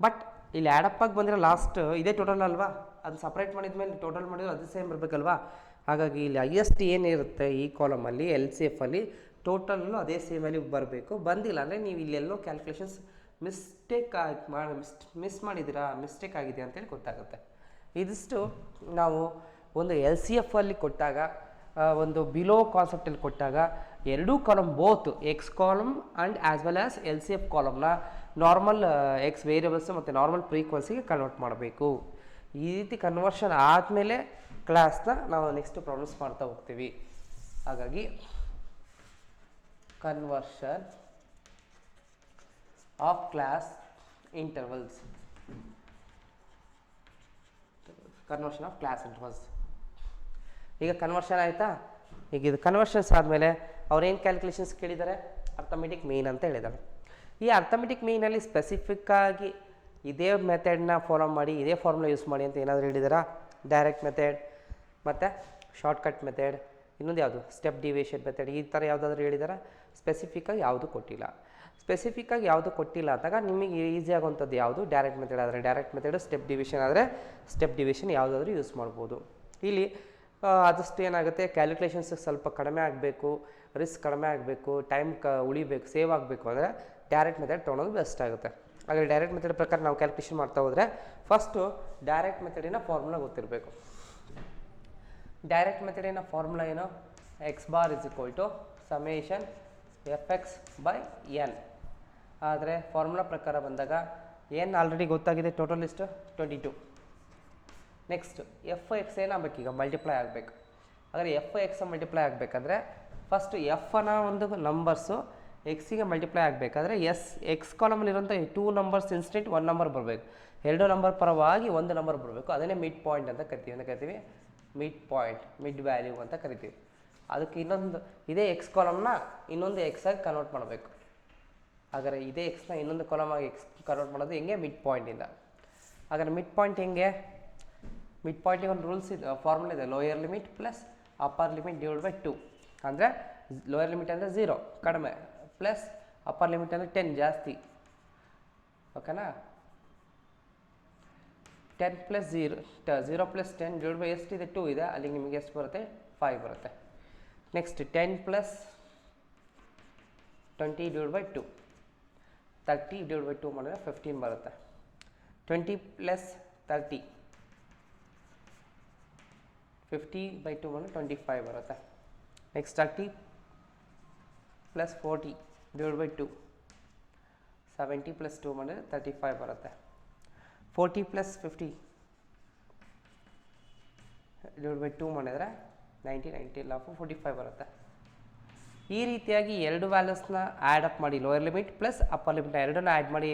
ಬಟ್ ಇಲ್ಲಿ ಆ್ಯಡಪ್ ಆಗಿ ಬಂದಿರೋ ಲಾಸ್ಟ್ ಇದೇ ಟೋಟಲ್ ಅಲ್ವಾ, ಅದು ಸಪ್ರೇಟ್ ಮಾಡಿದ್ಮೇಲೆ ಟೋಟಲ್ ಮಾಡಿದ್ರೆ ಅದು ಸೇಮ್ ಬರಬೇಕಲ್ವಾ. ಹಾಗಾಗಿ ಇಲ್ಲಿ ಹೈಯೆಸ್ಟ್ ಏನಿರುತ್ತೆ ಈ ಕಾಲಮಲ್ಲಿ LCF ಅಲ್ಲಿ ಟೋಟಲ್ಲು ಅದೇ ಸೇಮ್ ವ್ಯಾಲ್ಯೂ ಬರಬೇಕು. ಬಂದಿಲ್ಲ ಅಂದರೆ ನೀವು ಇಲ್ಲೆಲ್ಲೋ ಕ್ಯಾಲ್ಕುಲೇಷನ್ಸ್ ಮಿಸ್ ಮಾಡಿದ್ದೀರಾ, ಮಿಸ್ಟೇಕ್ ಆಗಿದೆ ಅಂತೇಳಿ ಗೊತ್ತಾಗುತ್ತೆ. ಇದಿಷ್ಟು ನಾವು ಒಂದು LCF ಅಲ್ಲಿ ಕೊಟ್ಟಾಗ, ಒಂದು ಬಿಲೋ ಕಾನ್ಸೆಪ್ಟಲ್ಲಿ ಕೊಟ್ಟಾಗ ಎರಡೂ column both X column and as well as LCF ಕಾಲಮ್ನ ನಾರ್ಮಲ್ ಎಕ್ಸ್ ವೇರಿಯಬಲ್ಸ್ ಮತ್ತು ನಾರ್ಮಲ್ ಫ್ರೀಕ್ವೆನ್ಸಿಗೆ ಕನ್ವರ್ಟ್ ಮಾಡಬೇಕು. ಈ ರೀತಿ ಕನ್ವರ್ಷನ್ ಆದಮೇಲೆ ಕ್ಲಾಸ್ನ ನಾವು ನೆಕ್ಸ್ಟ್ ಪ್ರಾಬ್ಲಮ್ಸ್ ಮಾಡ್ತಾ ಹೋಗ್ತೀವಿ. ಹಾಗಾಗಿ ಕನ್ವರ್ಷನ್ ಆಫ್ ಕ್ಲಾಸ್ ಇಂಟರ್ವಲ್ಸ್, ಈಗ ಕನ್ವರ್ಷನ್ ಆಯಿತಾ. ಈಗ ಇದು ಕನ್ವರ್ಷನ್ಸ್ ಆದಮೇಲೆ ಅವ್ರೇನು ಕ್ಯಾಲ್ಕುಲೇಷನ್ಸ್ ಕೇಳಿದ್ದಾರೆ? ಅರ್ಥಮೆಟಿಕ್ ಮೀನ್ ಅಂತ ಹೇಳಿದ್ದಾರೆ. ಈ ಅರ್ಥಮೆಟಿಕ್ ಮೀನಲ್ಲಿ ಸ್ಪೆಸಿಫಿಕ್ಕಾಗಿ ಇದೇ ಮೆಥಡ್ನ ಫಾಲೋ ಮಾಡಿ, ಇದೇ ಫಾರ್ಮುಲಾ ಯೂಸ್ ಮಾಡಿ ಅಂತ ಏನಾದರೂ ಹೇಳಿದಾರಾ? ಡೈರೆಕ್ಟ್ ಮೆಥಡ್ ಮತ್ತು ಶಾರ್ಟ್ಕಟ್ ಮೆಥಡ್, ಇನ್ನೊಂದು ಯಾವುದು ಸ್ಟೆಪ್ ಡಿವಿಯೇಷನ್ ಮೆಥಡ್, ಈ ಥರ ಯಾವುದಾದ್ರೂ ಹೇಳಿದಾರಾ? ಸ್ಪೆಸಿಫಿಕ್ಕಾಗಿ ಯಾವುದು ಕೊಟ್ಟಿಲ್ಲ. ಸ್ಪೆಸಿಫಿಕ್ಕಾಗಿ ಯಾವುದು ಕೊಟ್ಟಿಲ್ಲ ಅಂದಾಗ ನಿಮಗೆ ಈಸಿ ಆಗುವಂಥದ್ದು ಯಾವುದು? ಡೈರೆಕ್ಟ್ ಮೆಥಡ್ ಆದರೆ ಡೈರೆಕ್ಟ್ ಮೆಥಡು, ಸ್ಟೆಪ್ ಡಿವಿಷನ್ ಆದರೆ ಸ್ಟೆಪ್ ಡಿವಿಷನ್ ಯಾವುದಾದ್ರೂ ಯೂಸ್ ಮಾಡ್ಬೋದು. ಇಲ್ಲಿ ಆದಷ್ಟು ಏನಾಗುತ್ತೆ, ಕ್ಯಾಲ್ಕುಲೇಷನ್ಸ್ ಸ್ವಲ್ಪ ಕಡಿಮೆ ಆಗಬೇಕು, ರಿಸ್ಕ್ ಕಡಿಮೆ ಆಗಬೇಕು, ಟೈಮ್ ಉಳಿಬೇಕು, ಸೇವ್ ಆಗಬೇಕು ಅಂದರೆ ಡೈರೆಕ್ಟ್ ಮೆಥಡ್ ತೊಗೊಳೋದು ಬೆಸ್ಟ್ ಆಗುತ್ತೆ. ಹಾಗೆ ಡೈರೆಕ್ಟ್ ಮೆಥಡ್ ಪ್ರಕಾರ ನಾವು ಕ್ಯಾಲ್ಕುಲೇಷನ್ ಮಾಡ್ತಾ ಹೋದರೆ ಫಸ್ಟು ಡೈರೆಕ್ಟ್ ಮೆಥಡಿನ ಫಾರ್ಮುಲಾ ಗೊತ್ತಿರಬೇಕು. ಡೈರೆಕ್ಟ್ ಮೆಥಡಿನ ಫಾರ್ಮುಲಾ ಏನು? x bar = summation fx/n. ಆದರೆ ಫಾರ್ಮುಲಾ ಪ್ರಕಾರ ಬಂದಾಗ ಏನು ಆಲ್ರೆಡಿ ಗೊತ್ತಾಗಿದೆ, ಟೋಟಲ್ ಇಷ್ಟು 22. Next fx ಏನಾಗಬೇಕೀಗ? ಮಲ್ಟಿಪ್ಲೈ ಆಗಬೇಕು. ಆದರೆ fx ಮಲ್ಟಿಪ್ಲೈ ಆಗಬೇಕಾದ್ರೆ ಫಸ್ಟ್ ಎಫ್ನ ಒಂದು ನಂಬರ್ಸು ಎಕ್ಸಿಗೆ ಮಲ್ಟಿಪ್ಲೈ ಆಗಬೇಕಾದ್ರೆ ಎಕ್ಸ್ ಕಾಲಮಲ್ಲಿರುವಂಥ 2 ನಂಬರ್ಸ್ ಇನ್ಸ್ಟೆಂಟ್ 1 ನಂಬರ್ ಬರಬೇಕು. 2 ನಂಬರ್ ಪರವಾಗಿ 1 ನಂಬರ್ ಬರಬೇಕು. ಅದನ್ನೇ ಮಿಡ್ ಪಾಯಿಂಟ್ ಅಂತ ಕರಿತೀವಿ. ಮಿಡ್ ಪಾಯಿಂಟ್, ಮಿಡ್ ವ್ಯಾಲ್ಯೂ ಅಂತ ಕರಿತೀವಿ. ಅದಕ್ಕೆ ಇನ್ನೊಂದು ಇದೇ ಎಕ್ಸ್ ಕಾಲಮ್ನ ಇನ್ನೊಂದು ಎಕ್ಸಾಗಿ ಕನ್ವರ್ಟ್ ಮಾಡಬೇಕು. ಹಾಗಾದರೆ ಇದೇ ಎಕ್ಸ್ನ ಇನ್ನೊಂದು ಕಾಲಮ್ ಆಗಿ ಎಕ್ಸ್ ಕನ್ವರ್ಟ್ ಮಾಡೋದು ಹೆಂಗೆ? ಮಿಡ್ ಪಾಯಿಂಟಿಂದ. ಹಾಗಾದ್ರೆ ಮಿಡ್ ಪಾಯಿಂಟ್ ಹೆಂಗೆ, ಮಿಡ್ ಪಾಯಿಂಟಿಗೆ ಒಂದು ರೂಲ್ಸ್ ಇದೆ, ಫಾರ್ಮುಲಾ ಇದೆ, lower limit plus upper limit divide by 2. ಅಂದರೆ ಲೋಯರ್ ಲಿಮಿಟ್ ಅಂದರೆ 0 ಕಡಿಮೆ, ಪ್ಲಸ್ ಅಪ್ಪರ್ ಲಿಮಿಟ್ ಅಂದರೆ 10 ಜಾಸ್ತಿ. ಓಕೆನಾ, 10 ಪ್ಲಸ್ 0 ಪ್ಲಸ್ 10 ಡಿವೈಡ್ ಬೈ ಎಷ್ಟಿದೆ 2 ಇದೆ, ಅಲ್ಲಿಗೆ ನಿಮಗೆ ಎಷ್ಟು ಬರುತ್ತೆ 5 ಬರುತ್ತೆ. Next 10 plus 20 divide by 2, 30 divide by 2 ಮಾಡಿದ್ರೆ 15 ಬರುತ್ತೆ. 20 ಪ್ಲಸ್ 30, 50 ಬೈ 2 ಮಾಡಿದ್ರೆ 25 ಬರುತ್ತೆ. Next 30 plus 40 divide by 2, 70 plus 2 ಮಾಡಿದ್ರೆ 35 ಬರುತ್ತೆ. 40 ಪ್ಲಸ್ 50 ಡಿವೈಡ್ ಬೈ 2 ಮಾಡಿದರೆ 90 ಲಾಫು 45 ಬರುತ್ತೆ. ಈ ರೀತಿಯಾಗಿ ಎರಡು ವ್ಯಾಲ್ಯೂಸ್ನ ಆ್ಯಡ್ ಅಪ್ ಮಾಡಿ, lower limit plus upper limit ಎರಡನ್ನೂ ಆ್ಯಡ್ ಮಾಡಿ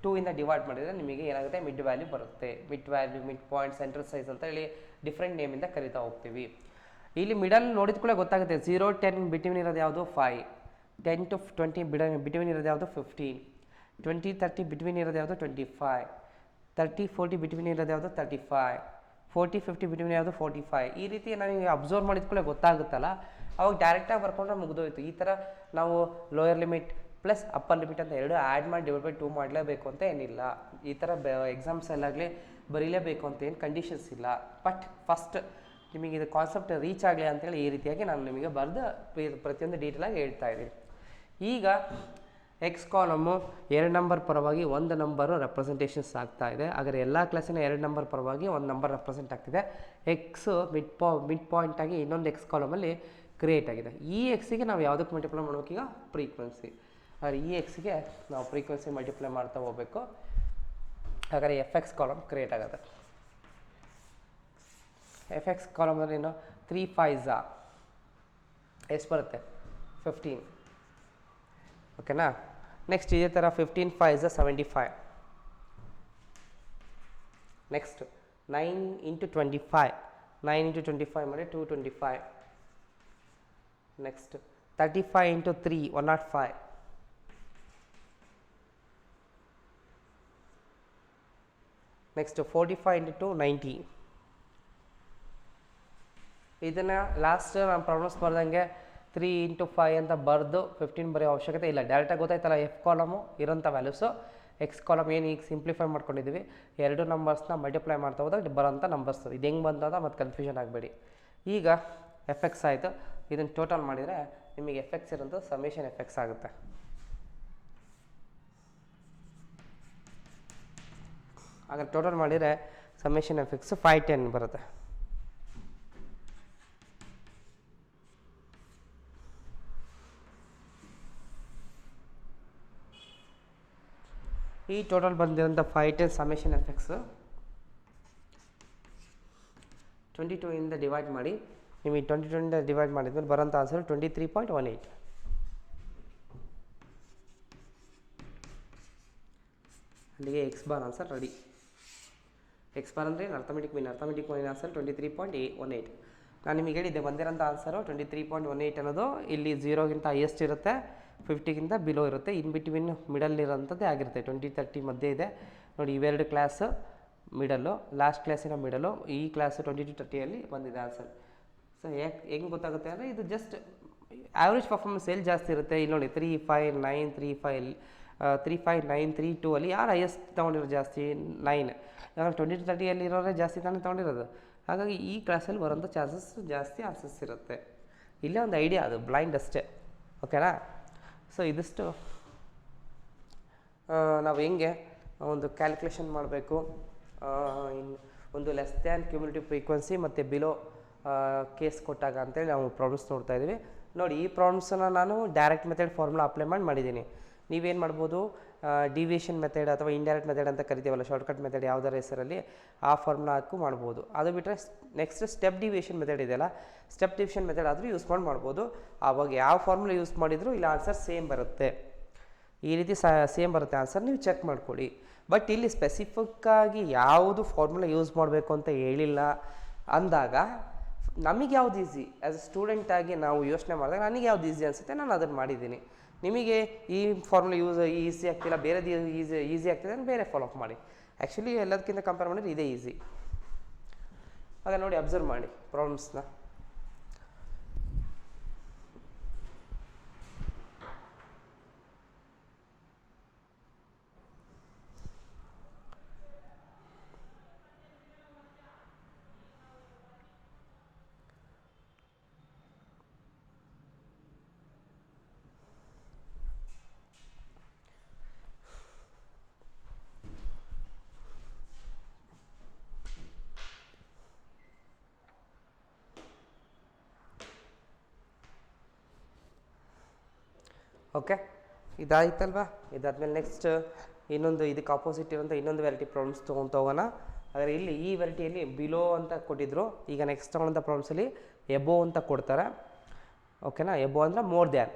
2 ಇಂದ ಡಿವೈಡ್ ಮಾಡಿದರೆ ನಿಮಗೆ ಏನಾಗುತ್ತೆ ಮಿಡ್ ವ್ಯಾಲ್ಯೂ ಬರುತ್ತೆ. Mid value, mid point, central size ಅಂತ ಹೇಳಿ ಡಿಫ್ರೆಂಟ್ ನೇಮಿಂದ ಕರಿತಾ ಹೋಗ್ತೀವಿ. ಇಲ್ಲಿ ಮಿಡಲ್ ನೋಡಿದ ಕೂಡ ಗೊತ್ತಾಗುತ್ತೆ. 0-10 ಬಿಟ್ವೀನ್ ಇರೋದು ಯಾವುದು 5, 10-20 ಬಿಟ್ವೀನ್ ಇರೋದು ಯಾವುದು 15, 20-30 ಬಿಟ್ವೀನ್ ಇರೋದು ಯಾವುದು 25, 30-40 ಬಿಟ್ವೀನ್ ಇರೋದು ಯಾವುದು 35, 40-50 ಬಿಟ್ವೀನ್ ಯಾವುದು 45. ಈ ರೀತಿ ನನಗೆ ಅಬ್ಸರ್ವ್ ಮಾಡಿದ ಕೂಡ ಗೊತ್ತಾಗುತ್ತಲ್ಲ, ಅವಾಗ ಡೈರೆಕ್ಟಾಗಿ ಬರ್ಕೊಂಡ್ರೆ ಮುಗಿದೋಯ್ತು. ಈ ಥರ ನಾವು lower limit plus upper limit ಅಂತ ಎರಡು ಆ್ಯಡ್ ಮಾಡಿ ಡಿವೈಡ್ ಬೈ 2 ಮಾಡಲೇಬೇಕು ಅಂತ ಏನಿಲ್ಲ. ಈ ಥರ ಎಕ್ಸಾಮ್ಸಲ್ಲಾಗಲಿ ಬರೀಲೇಬೇಕು ಅಂತ ಏನು ಕಂಡೀಷನ್ಸ್ ಇಲ್ಲ. ಬಟ್ ಫಸ್ಟ್ ನಿಮಗೆ ಇದು ಕಾನ್ಸೆಪ್ಟ್ ರೀಚ್ ಆಗಲಿ ಅಂತೇಳಿ ಈ ರೀತಿಯಾಗಿ ನಾನು ನಿಮಗೆ ಬರೆದು ಪ್ರತಿಯೊಂದು ಡೀಟೇಲಾಗಿ ಹೇಳ್ತಾ ಇದ್ದೀನಿ. ಈಗ ಎಕ್ಸ್ ಕಾಲಮು 2 ನಂಬರ್ ಪರವಾಗಿ 1 ನಂಬರು ರೆಪ್ರೆಸೆಂಟೇಷನ್ಸ್ ಆಗ್ತಾ ಇದೆ. ಹಾಗಾದರೆ ಎಲ್ಲ ಕ್ಲಾಸಿನ 2 ನಂಬರ್ ಪರವಾಗಿ 1 ನಂಬರ್ ರೆಪ್ರೆಸೆಂಟ್ ಆಗ್ತಿದೆ. ಎಕ್ಸ್ ಮಿಡ್ ಪಾಯಿಂಟ್ ಆಗಿ ಇನ್ನೊಂದು ಎಕ್ಸ್ ಕಾಲಮಲ್ಲಿ ಕ್ರಿಯೇಟ್ ಆಗಿದೆ. ಈ ಎಕ್ಸಿಗೆ ನಾವು ಯಾವುದಕ್ಕೆ ಮಲ್ಟಿಪ್ಲೈ ಮಾಡಬೇಕು, ಈಗ ಫ್ರೀಕ್ವೆನ್ಸಿ. ಆದರೆ ಈ ಎಕ್ಸಿಗೆ ನಾವು ಫ್ರೀಕ್ವೆನ್ಸಿ ಮಲ್ಟಿಪ್ಲೈ ಮಾಡ್ತಾ ಹೋಗಬೇಕು. ಹಾಗಾದರೆ ಎಫ್ ಎಕ್ಸ್ ಕಾಲಮ್ ಕ್ರಿಯೇಟ್ ಆಗುತ್ತೆ. ಎಫ್ ಎಕ್ಸ್ ಕಾಲಮಲ್ಲಿ ಏನು 3 5s ಎಷ್ಟು ಬರುತ್ತೆ 15. ಓಕೆನಾ, ನೆಕ್ಸ್ಟ್ ಇದೇ ಥರ 15 5s 75. ನೆಕ್ಸ್ಟ್ 9 × 25, 9 × 25 ಮಾಡಿ 225. ನೆಕ್ಸ್ಟ್ 35 × 3 105. ನೆಕ್ಸ್ಟ್ 45 × 2 90. ಇದನ್ನು ಲಾಸ್ಟ್ ನಾನು ಪ್ರಾಬ್ಲಮ್ಸ್ ಬರ್ದಂಗೆ 3 × 5 ಅಂತ ಬರೆದು 15 ಬರೆಯೋ ಅವಶ್ಯಕತೆ ಇಲ್ಲ. ಡೈರೆಕ್ಟಾಗಿ ಗೊತ್ತಾಯ್ತಲ್ಲ, ಎಫ್ ಕಾಲಮು ಇರೋಂಥ ವ್ಯಾಲ್ಯೂಸು, ಎಕ್ಸ್ ಕಾಲಮ್ ಏನು ಈಗ ಸಿಂಪ್ಲಿಫೈ ಮಾಡ್ಕೊಂಡಿದ್ದೀವಿ, 2 ನಂಬರ್ಸ್ನ ಮಲ್ಟಿಪ್ಲೈ ಮಾಡ್ತಾ ಹೋದಾಗ ಬರೋಂಥ ನಂಬರ್ಸ್. ಇದು ಹೆಂಗೆ ಬಂತಂತ ಮತ್ತು ಕನ್ಫ್ಯೂಷನ್ ಆಗಬೇಡಿ. ಈಗ ಎಫ್ ಎಕ್ಸ್ ಆಯಿತು, ಇದನ್ನು ಟೋಟಲ್ ಮಾಡಿದರೆ ನಿಮಗೆ ಎಫ್ ಎಕ್ಸ್ ಇರೋಂಥ ಸಮೇಷನ್ ಎಫ್ ಎಕ್ಸ್ ಆಗುತ್ತೆ. ಹಾಗಾದ್ರೆ ಟೋಟಲ್ ಮಾಡಿದರೆ ಸಮೇಷನ್ ಎಫ್ ಎಕ್ಸ್ 510 ಬರುತ್ತೆ. ಈ ಟೋಟಲ್ ಬಂದಿರೋಂಥ 510 ಸಮೇಷನ್ ಎಫ್ ಎಕ್ಸ್ 22 ಇಂದ ಡಿವೈಡ್ ಮಾಡಿ. ನಿಮಗೆ 22 ಇಂದ ಡಿವೈಡ್ ಮಾಡಿದ್ಮೇಲೆ ಬರೋಂಥ ಆನ್ಸರ್ 23.18. ಅಲ್ಲಿಗೆ X bar answer ready. X bar ಅಂದರೆ ಅರ್ಥಮೆಟಿಕ್ ಮೀನ್ ಆನ್ಸರ್ 23.18. ನಾನು ನಿಮಗೆ ಹೇಳಿದ್ದೆ ಬಂದಿರೋಂಥ ಆನ್ಸರು 23.18 ಅನ್ನೋದು ಇಲ್ಲಿ 0ಗಿಂತ ಹೈಯೆಸ್ಟ್ ಇರುತ್ತೆ, 50ಗಿಂತ ಬಿಲೋ ಇರುತ್ತೆ, ಇನ್ ಬಿಟ್ವೀನ್ ಮಿಡಲ್ ಇರೋಂಥದ್ದೇ ಆಗಿರುತ್ತೆ. 20-30 ಮಧ್ಯೆ ಇದೆ ನೋಡಿ. ಇವೆರಡು ಕ್ಲಾಸ್ ಮಿಡಲ್ಲು, ಲಾಸ್ಟ್ ಕ್ಲಾಸಿನ ಮಿಡಲು, ಈ ಕ್ಲಾಸು 20-30 ಬಂದಿದೆ ಆನ್ಸರ್. ಸೊ ಹೆಂಗೆ ಗೊತ್ತಾಗುತ್ತೆ ಅಂದರೆ ಇದು ಜಸ್ಟ್ ಆ್ಯಾವ್ರೇಜ್ ಪರ್ಫಾರ್ಮೆನ್ಸ್ ಎಲ್ಲಿ ಜಾಸ್ತಿ ಇರುತ್ತೆ. ಇಲ್ಲಿ ನೋಡಿ 3 5 9 3 5 3 5 9 3 2 ಅಲ್ಲಿ ಯಾರು ಹೈಯೆಸ್ಟ್ ತೊಗೊಂಡಿರೋದು ಜಾಸ್ತಿ 9. ಯಾಕಂದರೆ 20-30 ಇರೋರೇ ಜಾಸ್ತಿ ತಾನೇ ತೊಗೊಂಡಿರೋದು. ಹಾಗಾಗಿ ಈ ಕ್ಲಾಸಲ್ಲಿ ಬರೋಂಥ ಚಾನ್ಸಸ್ ಜಾಸ್ತಿ ಆನ್ಸಸ್ ಇರುತ್ತೆ. ಇಲ್ಲೇ ಒಂದು ಐಡಿಯಾ, ಅದು ಬ್ಲೈಂಡ್ ಅಷ್ಟೇ. ಓಕೆನಾ. ಸೊ ಇದಿಷ್ಟು ನಾವು ಹೆಂಗೆ ಒಂದು ಕ್ಯಾಲ್ಕುಲೇಷನ್ ಮಾಡಬೇಕು, ಒಂದು ಲೆಸ್ ದ್ಯಾನ್ ಕ್ಯುಮ್ಯುಲೇಟಿವ್ ಫ್ರೀಕ್ವೆನ್ಸಿ ಮತ್ತು ಬಿಲೋ ಕೇಸ್ ಕೊಟ್ಟಾಗ ಅಂತೇಳಿ ನಾವು ಪ್ರಾಬ್ಲಮ್ಸ್ ನೋಡ್ತಾ ಇದ್ದೀವಿ. ನೋಡಿ, ಈ ಪ್ರಾಬ್ಲಮ್ಸನ್ನು ನಾನು ಡೈರೆಕ್ಟ್ ಮೆಥಡ್ ಫಾರ್ಮುಲಾ ಅಪ್ಲೈ ಮಾಡಿದ್ದೀನಿ. ನೀವೇನು ಮಾಡ್ಬೋದು, ಡಿವಿಯೇಷನ್ ಮೆಥಡ್ ಅಥವಾ ಇಂಡೈರೆಕ್ಟ್ ಮೆಥಡ್ ಅಂತ ಕರಿತೀವಲ್ಲ, ಶಾರ್ಟ್ಕಟ್ ಮೆಥಡ್ ಯಾವುದರ ಹೆಸರಲ್ಲಿ, ಆ ಫಾರ್ಮುಲಾ ಹಾಕು ಮಾಡ್ಬೋದು. ಅದು ಬಿಟ್ಟರೆ ನೆಕ್ಸ್ಟ್ ಸ್ಟೆಪ್ ಡಿವಿಯೇಷನ್ ಮೆಥಡ್ ಇದೆಯಲ್ಲ, ಸ್ಟೆಪ್ ಡಿವಿಷನ್ ಮೆಥಡ್ ಆದರೂ ಯೂಸ್ ಮಾಡ್ಬೋದು. ಆವಾಗ ಯಾವ ಫಾರ್ಮುಲಾ ಯೂಸ್ ಮಾಡಿದರೂ ಇಲ್ಲ ಆನ್ಸರ್ ಸೇಮ್ ಬರುತ್ತೆ. ಈ ರೀತಿ ಸೇಮ್ ಬರುತ್ತೆ ಆನ್ಸರ್, ನೀವು ಚೆಕ್ ಮಾಡ್ಕೊಳ್ಳಿ. ಬಟ್ ಇಲ್ಲಿ ಸ್ಪೆಸಿಫಿಕ್ಕಾಗಿ ಯಾವುದು ಫಾರ್ಮುಲಾ ಯೂಸ್ ಮಾಡಬೇಕು ಅಂತ ಹೇಳಿಲ್ಲ ಅಂದಾಗ ನಮಗೆ ಯಾವ್ದು ಈಸಿ, ಆ್ಯಸ್ ಎ ಸ್ಟೂಡೆಂಟಾಗಿ ನಾವು ಯೋಚನೆ ಮಾಡಿದಾಗ ನನಗೆ ಯಾವ್ದು ಈಸಿ ಅನಿಸುತ್ತೆ ನಾನು ಅದನ್ನು ಮಾಡಿದ್ದೀನಿ. ನಿಮಗೆ ಈ ಫಾರ್ಮುಲಾ ಈಸಿ ಆಗ್ತಿಲ್ಲ, ಬೇರೆದು ಈಸಿ ಆಗ್ತಿದೆ ಅಂದರೆ ಬೇರೆ ಫಾಲೋ ಅಪ್ ಮಾಡಿ. ಆ್ಯಕ್ಚುಲಿ ಎಲ್ಲದಕ್ಕಿಂತ ಕಂಪೇರ್ ಮಾಡಿದ್ರೆ ಇದೇ ಈಸಿ. ಆಗ ನೋಡಿ ಅಬ್ಸರ್ವ್ ಮಾಡಿ ಪ್ರಾಬ್ಲಮ್ಸ್ನ. ಓಕೆ, ಇದಾಯ್ತಲ್ವಾ? ಇದಾದ್ಮೇಲೆ ನೆಕ್ಸ್ಟ್ ಇನ್ನೊಂದು ಇದಕ್ಕೆ ಆಪೋಸಿಟ್ ಇರೋಂಥ ಇನ್ನೊಂದು ವೆರೈಟಿ ಪ್ರಾಬ್ಲಮ್ಸ್ ತೊಗೊತ ಹೋಗೋಣ. ಆದರೆ ಇಲ್ಲಿ ಈ ವೆರೈಟಿಯಲ್ಲಿ ಬಿಲೋ ಅಂತ ಕೊಟ್ಟಿದ್ರು. ಈಗ ನೆಕ್ಸ್ಟ್ ತೊಗೊಳ್ಳೋಂಥ ಪ್ರಾಬ್ಲಮ್ಸಲ್ಲಿ ಎಬೋ ಅಂತ ಕೊಡ್ತಾರೆ. ಓಕೆನಾ? ಎಬೋ ಅಂದರೆ ಮೋರ್ ದ್ಯಾನ್.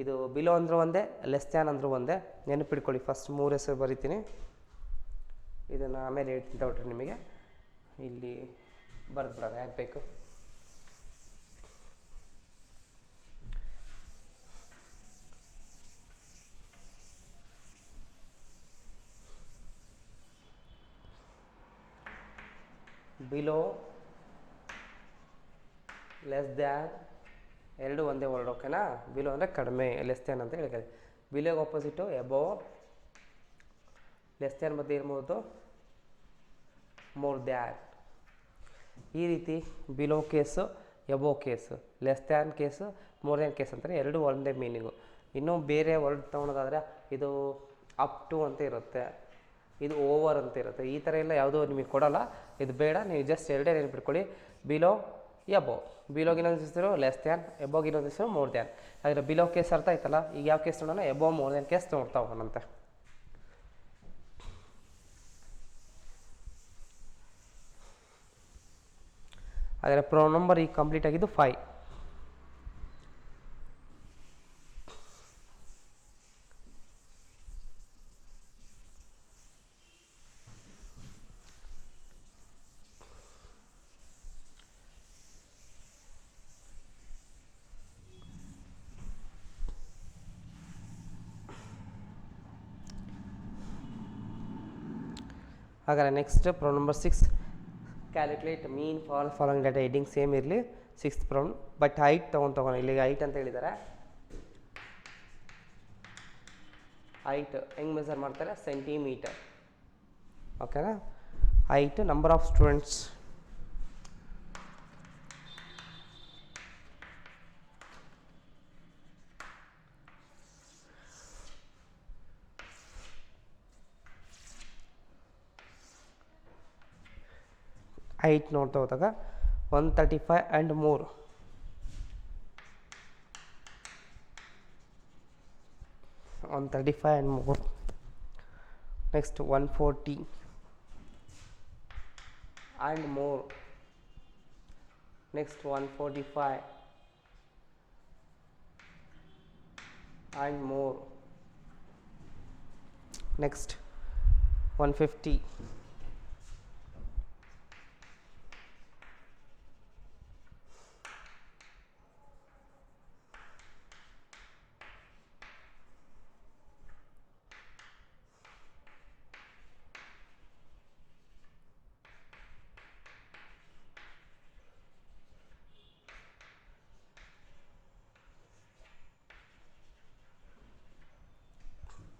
ಇದು ಬಿಲೋ ಅಂದರೂ ಒಂದೇ, ಲೆಸ್ ದ್ಯಾನ್ ಅಂದರೂ ಒಂದೇ. ನೆನಪಿಟ್ಕೊಳ್ಳಿ. ಫಸ್ಟ್ 3 ಹೆಸರು ಬರಿತೀನಿ, ಇದನ್ನು ಆಮೇಲೆ ಹೇಳ್ತೀನಿ ಡೌಟ್ರಿ ನಿಮಗೆ. ಇಲ್ಲಿ ಬರೆದ್ಬಿಡೋಣ, ಯಾಕೆ ಬೇಕು. ಬಿಲೋ, ಲೆಸ್ ದ್ಯಾನ್ ಎರಡು ಒಂದೇ ವರ್ಡ್. ಓಕೆನಾ? ಬಿಲೋ ಅಂದರೆ ಕಡಿಮೆ, ಲೆಸ್ ದ್ಯಾನ್ ಅಂತ ಹೇಳ್ತಾರೆ. ಬಿಲೋಗೆ ಆಪೋಸಿಟು ಎಬೋ, ಲೆಸ್ ದ್ಯಾನ್ ಮಧ್ಯೆ ಇರ್ಬೋದು ಮೋರ್ ದ್ಯಾನ್. ಈ ರೀತಿ below case, above case, less than case, more than case ಅಂತಾರೆ. ಎರಡು ಒಂದೇ ಮೀನಿಂಗು. ಇನ್ನೂ ಬೇರೆ ವರ್ಡ್ ತೊಗೊಳೋದಾದರೆ ಇದು ಅಪ್ ಟು ಅಂತ ಇರುತ್ತೆ, ಇದು ಓವರ್ ಅಂತ ಇರುತ್ತೆ. ಈ ಥರ ಎಲ್ಲ ಯಾವುದೂ ನಿಮಗೆ ಕೊಡೋಲ್ಲ, ಇದು ಬೇಡ. ನೀವು ಜಸ್ಟ್ ಎರಡೇ ನೆನಪಿಟ್ಕೊಳ್ಳಿ, ಬಿಲೋ, ಎಬೋ. ಬಿಲೋಗೆ ಇನ್ನೊಂದು ಹೆಸರು ಲೆಸ್ ದ್ಯಾನ್, ಎಬೋಗೆ ಇನ್ನೊಂದು ಹೆಸರು ಮೋರ್ ದ್ಯಾನ್. ಆದರೆ ಬಿಲೋ ಕೇಸ್ ಅರ್ಥ ಆಯ್ತಲ್ಲ. ಈಗ ಯಾವ ಕೇಸ್ ನೋಡೋಣ? ಎಬೋ ಮೋರ್ ದ್ಯಾನ್ ಕೇಸ್ ನೋಡ್ತಾ ಹೋಗೋಣಂತೆ. ಆದರೆ ಪ್ರೋ ನಂಬರ್ ಈಗ ಕಂಪ್ಲೀಟ್ ಆಗಿದ್ದು 5. ಹಾಗಾದರೆ next problem number 6. Calculate mean for following data. Heading same ಇರಲಿ. 6th problem. But height ತೊಗೋಣ. ಇಲ್ಲಿಗೆ ಹೈಟ್ ಅಂತ ಹೇಳಿದ್ದಾರೆ. ಹೈಟ್ ಹೆಂಗೆ ಮೆಸರ್ ಮಾಡ್ತಾರೆ? ಸೆಂಟಿಮೀಟರ್. ಓಕೆನಾ? Height, number of students, height ನೋಡ್ತಾ ಹೋದಾಗ 135 and more. Next 140 and more. Next 145 and more. Next 150.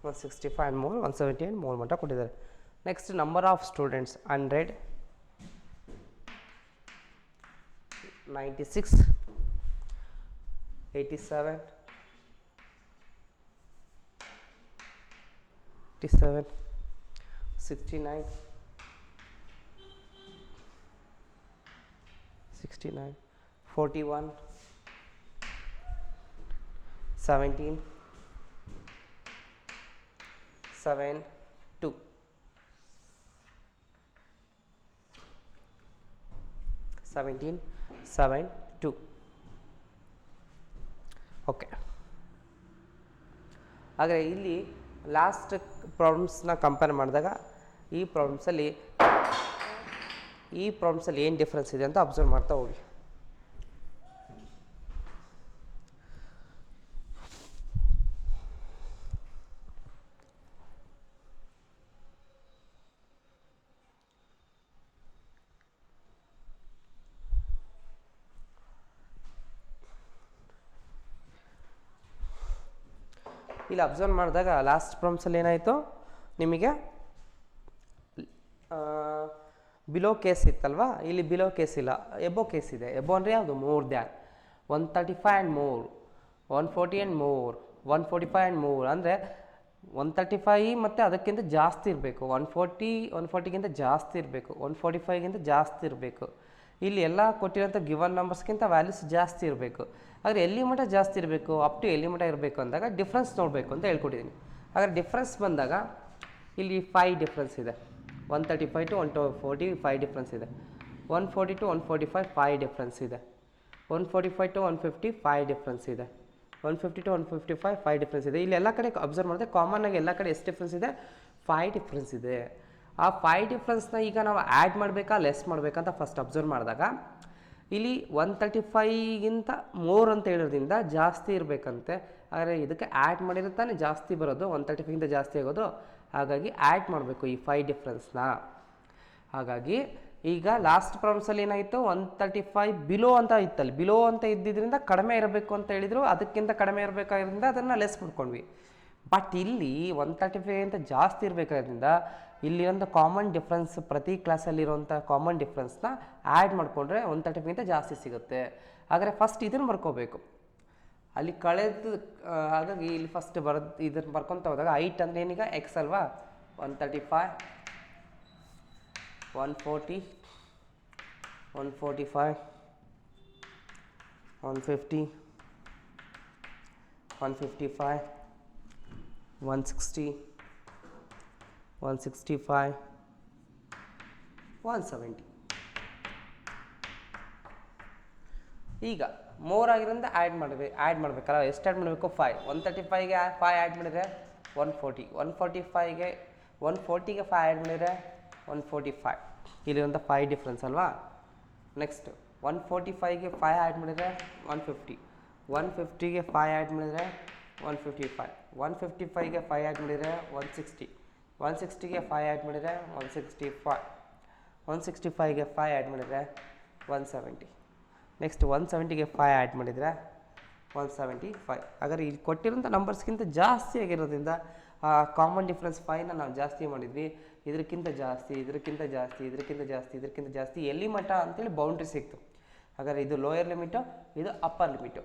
One 65 and more, 170 and more ಮಟ್ಟ ಕೊಟ್ಟಿದ್ದಾರೆ. Next number of students 100, 96, 87, 69, 41, 17, 7, 2. Okay. ಹಾಗೆ ಇಲ್ಲಿ ಲಾಸ್ಟ್ ಪ್ರಾಬ್ಲಮ್ಸ್ನ ಕಂಪೇರ್ ಮಾಡಿದಾಗ ಈ ಪ್ರಾಬ್ಲಮ್ಸಲ್ಲಿ ಏನು ಡಿಫ್ರೆನ್ಸ್ ಇದೆ ಅಂತ ಅಬ್ಸರ್ವ್ ಮಾಡ್ತಾ ಹೋಗಿ. ಇಲ್ಲಿ ಅಬ್ಸರ್ವ್ ಮಾಡಿದಾಗ ಲಾಸ್ಟ್ ಪ್ರಾಬ್ಲಮ್ಸಲ್ಲಿ ಏನಾಯಿತು ನಿಮಗೆ ಬಿಲೋ ಕೇಸ್ ಇತ್ತಲ್ವಾ, ಇಲ್ಲಿ ಬಿಲೋ ಕೇಸ್ ಇಲ್ಲ, ಎಬೋ ಕೇಸ್ ಇದೆ. ಎಬೋ ಅಂದರೆ ಯಾವುದು? More than 135 and more, 140 and more, 145 and more. ಅಂದರೆ 135 ಮತ್ತು ಅದಕ್ಕಿಂತ ಜಾಸ್ತಿ ಇರಬೇಕು, 140ಗಿಂತ ಜಾಸ್ತಿ ಇರಬೇಕು, 145ಗಿಂತ ಜಾಸ್ತಿ ಇರಬೇಕು. ಇಲ್ಲಿ ಎಲ್ಲ ಕೊಟ್ಟಿರೋಂಥ ಗಿವನ್ ನಂಬರ್ಸ್ಗಿಂತ ವ್ಯಾಲ್ಯೂಸ್ ಜಾಸ್ತಿ ಇರಬೇಕು. ಆದರೆ ಎಲ್ಲಿ ಮಟ್ಟ ಜಾಸ್ತಿ ಇರಬೇಕು? ಅಪ್ ಟು ಎಲ್ಲಿ ಮಟ್ಟ ಇರಬೇಕು ಅಂದಾಗ ಡಿಫ್ರೆನ್ಸ್ ನೋಡಬೇಕು ಅಂತ ಹೇಳ್ಕೊಟ್ಟಿದ್ದೀನಿ. ಹಾಗಾದ್ರೆ ಡಿಫ್ರೆನ್ಸ್ ಬಂದಾಗ ಇಲ್ಲಿ 5 ಡಿಫ್ರೆನ್ಸ್ ಇದೆ. 135 ಟು 140 5 ಡಿಫ್ರೆನ್ಸ್ ಇದೆ. 140 ಟು 145 5 ಡಿಫ್ರೆನ್ಸ್ ಇದೆ. 145 ಟು 150 5 ಡಿಫ್ರೆನ್ಸ್ ಇದೆ. 150 ಟು 155 5 ಡಿಫ್ರೆನ್ಸ್ ಇದೆ. ಇಲ್ಲಿ ಎಲ್ಲ ಕಡೆ ಅಬ್ಸರ್ವ್ ಮಾಡಿದ್ರೆ ಕಾಮನ್ ಆಗಿ ಎಲ್ಲ ಕಡೆ ಎಷ್ಟು ಡಿಫ್ರೆನ್ಸ್ ಇದೆ? 5 ಡಿಫ್ರೆನ್ಸ್ ಇದೆ. ಆ 5 ಡಿಫ್ರೆನ್ಸ್ನ ಈಗ ನಾವು ಆ್ಯಡ್ ಮಾಡಬೇಕಾ ಲೆಸ್ ಮಾಡಬೇಕಂತ ಫಸ್ಟ್ ಅಬ್ಸರ್ವ್ ಮಾಡಿದಾಗ ಇಲ್ಲಿ 135ಗಿಂತ ಮೋರ್ ಅಂತ ಹೇಳೋದ್ರಿಂದ ಜಾಸ್ತಿ ಇರಬೇಕಂತೆ. ಆದರೆ ಇದಕ್ಕೆ ಆ್ಯಡ್ ಮಾಡಿದ್ರೆ ತಾನೇ ಜಾಸ್ತಿ ಬರೋದು, 135ಗಿಂತ ಜಾಸ್ತಿ ಆಗೋದು. ಹಾಗಾಗಿ ಆ್ಯಡ್ ಮಾಡಬೇಕು ಈ 5 ಡಿಫ್ರೆನ್ಸ್ನ. ಹಾಗಾಗಿ ಈಗ ಲಾಸ್ಟ್ ಪ್ರಾಬ್ಲಮ್ಸಲ್ಲಿ ಏನಾಯಿತು? 135 ಬಿಲೋ ಅಂತ ಇತ್ತಲ್ಲಿ, ಬಿಲೋ ಅಂತ ಇದ್ದಿದ್ದರಿಂದ ಕಡಿಮೆ ಇರಬೇಕು ಅಂತ ಹೇಳಿದರು, ಅದಕ್ಕಿಂತ ಕಡಿಮೆ ಇರಬೇಕಾದ್ರಿಂದ ಅದನ್ನು ಲೆಸ್ ಮಾಡ್ಕೊಂಡ್ವಿ. ಬಟ್ ಇಲ್ಲಿ 135 ಅಂತ ಜಾಸ್ತಿ ಇರಬೇಕಾದ್ರಿಂದ ಇಲ್ಲಿರೋಂಥ ಕಾಮನ್ ಡಿಫ್ರೆನ್ಸ್, ಪ್ರತಿ ಕ್ಲಾಸಲ್ಲಿರೋಂಥ ಕಾಮನ್ ಡಿಫ್ರೆನ್ಸ್ನ ಆ್ಯಡ್ ಮಾಡಿಕೊಂಡ್ರೆ 135ಗಿಂತ ಜಾಸ್ತಿ ಸಿಗುತ್ತೆ. ಹಾಗಾದರೆ ಫಸ್ಟ್ ಇದನ್ನು ಬರ್ಕೋಬೇಕು. ಅಲ್ಲಿ ಕಳೆದು ಹಾಗಾಗಿ ಇಲ್ಲಿ ಫಸ್ಟ್ ಇದನ್ನು ಬರ್ಕೊತ ಹೋದಾಗ ಐಟ್ ಅಂದರೆ ಏನೀಗ ಎಕ್ಸ್ ಅಲ್ವಾ? 135 140 145 150 155 160 165 170. ಈಗ ಮೋರ್ ಆಗಿರೋದ್ರಿಂದ ಆ್ಯಡ್ ಮಾಡಬೇಕಲ್ಲ. ಎಷ್ಟು ಆ್ಯಡ್ ಮಾಡಬೇಕು? 5. 135ಗೆ 5 ಆ್ಯಡ್ ಮಾಡಿದರೆ 140, 145ಗೆ 140ಗೆ 5 ಆ್ಯಡ್ ಮಾಡಿದರೆ 145. ಇಲ್ಲಿರೋಂಥ 5 ಡಿಫ್ರೆನ್ಸ್ ಅಲ್ವಾ. ನೆಕ್ಸ್ಟ್ 145ಗೆ 5 ಆ್ಯಡ್ ಮಾಡಿದರೆ 150, 150ಗೆ 5 ಆ್ಯಡ್ ಮಾಡಿದರೆ 155, 155ಗೆ 5 ಆ್ಯಡ್ ಮಾಡಿದರೆ 160, 160ಗೆ 5 ಆ್ಯಡ್ ಮಾಡಿದರೆ 165, 165ಗೆ 5 ಆ್ಯಡ್ ಮಾಡಿದರೆ 170. ನೆಕ್ಸ್ಟ್ 170ಗೆ 5 ಆ್ಯಡ್ ಮಾಡಿದರೆ 175. ಹಾಗಾದ್ರೆ ಇಲ್ಲಿ ಕೊಟ್ಟಿರೋಂಥ ನಂಬರ್ಸ್ಗಿಂತ ಜಾಸ್ತಿ ಆಗಿರೋದ್ರಿಂದ ಕಾಮನ್ ಡಿಫ್ರೆನ್ಸ್ 5ನ ನಾವು ಜಾಸ್ತಿ ಮಾಡಿದ್ವಿ. ಇದಕ್ಕಿಂತ ಜಾಸ್ತಿ, ಇದಕ್ಕಿಂತ ಜಾಸ್ತಿ, ಇದಕ್ಕಿಂತ ಜಾಸ್ತಿ, ಇದಕ್ಕಿಂತ ಜಾಸ್ತಿ, ಎಲ್ಲಿ ಮಟ್ಟ ಅಂತೇಳಿ ಬೌಂಡ್ರಿ ಸಿಕ್ತು. ಹಾಗಾದರೆ ಇದು ಲೋಯರ್ ಲಿಮಿಟು, ಇದು ಅಪ್ಪರ್ ಲಿಮಿಟು.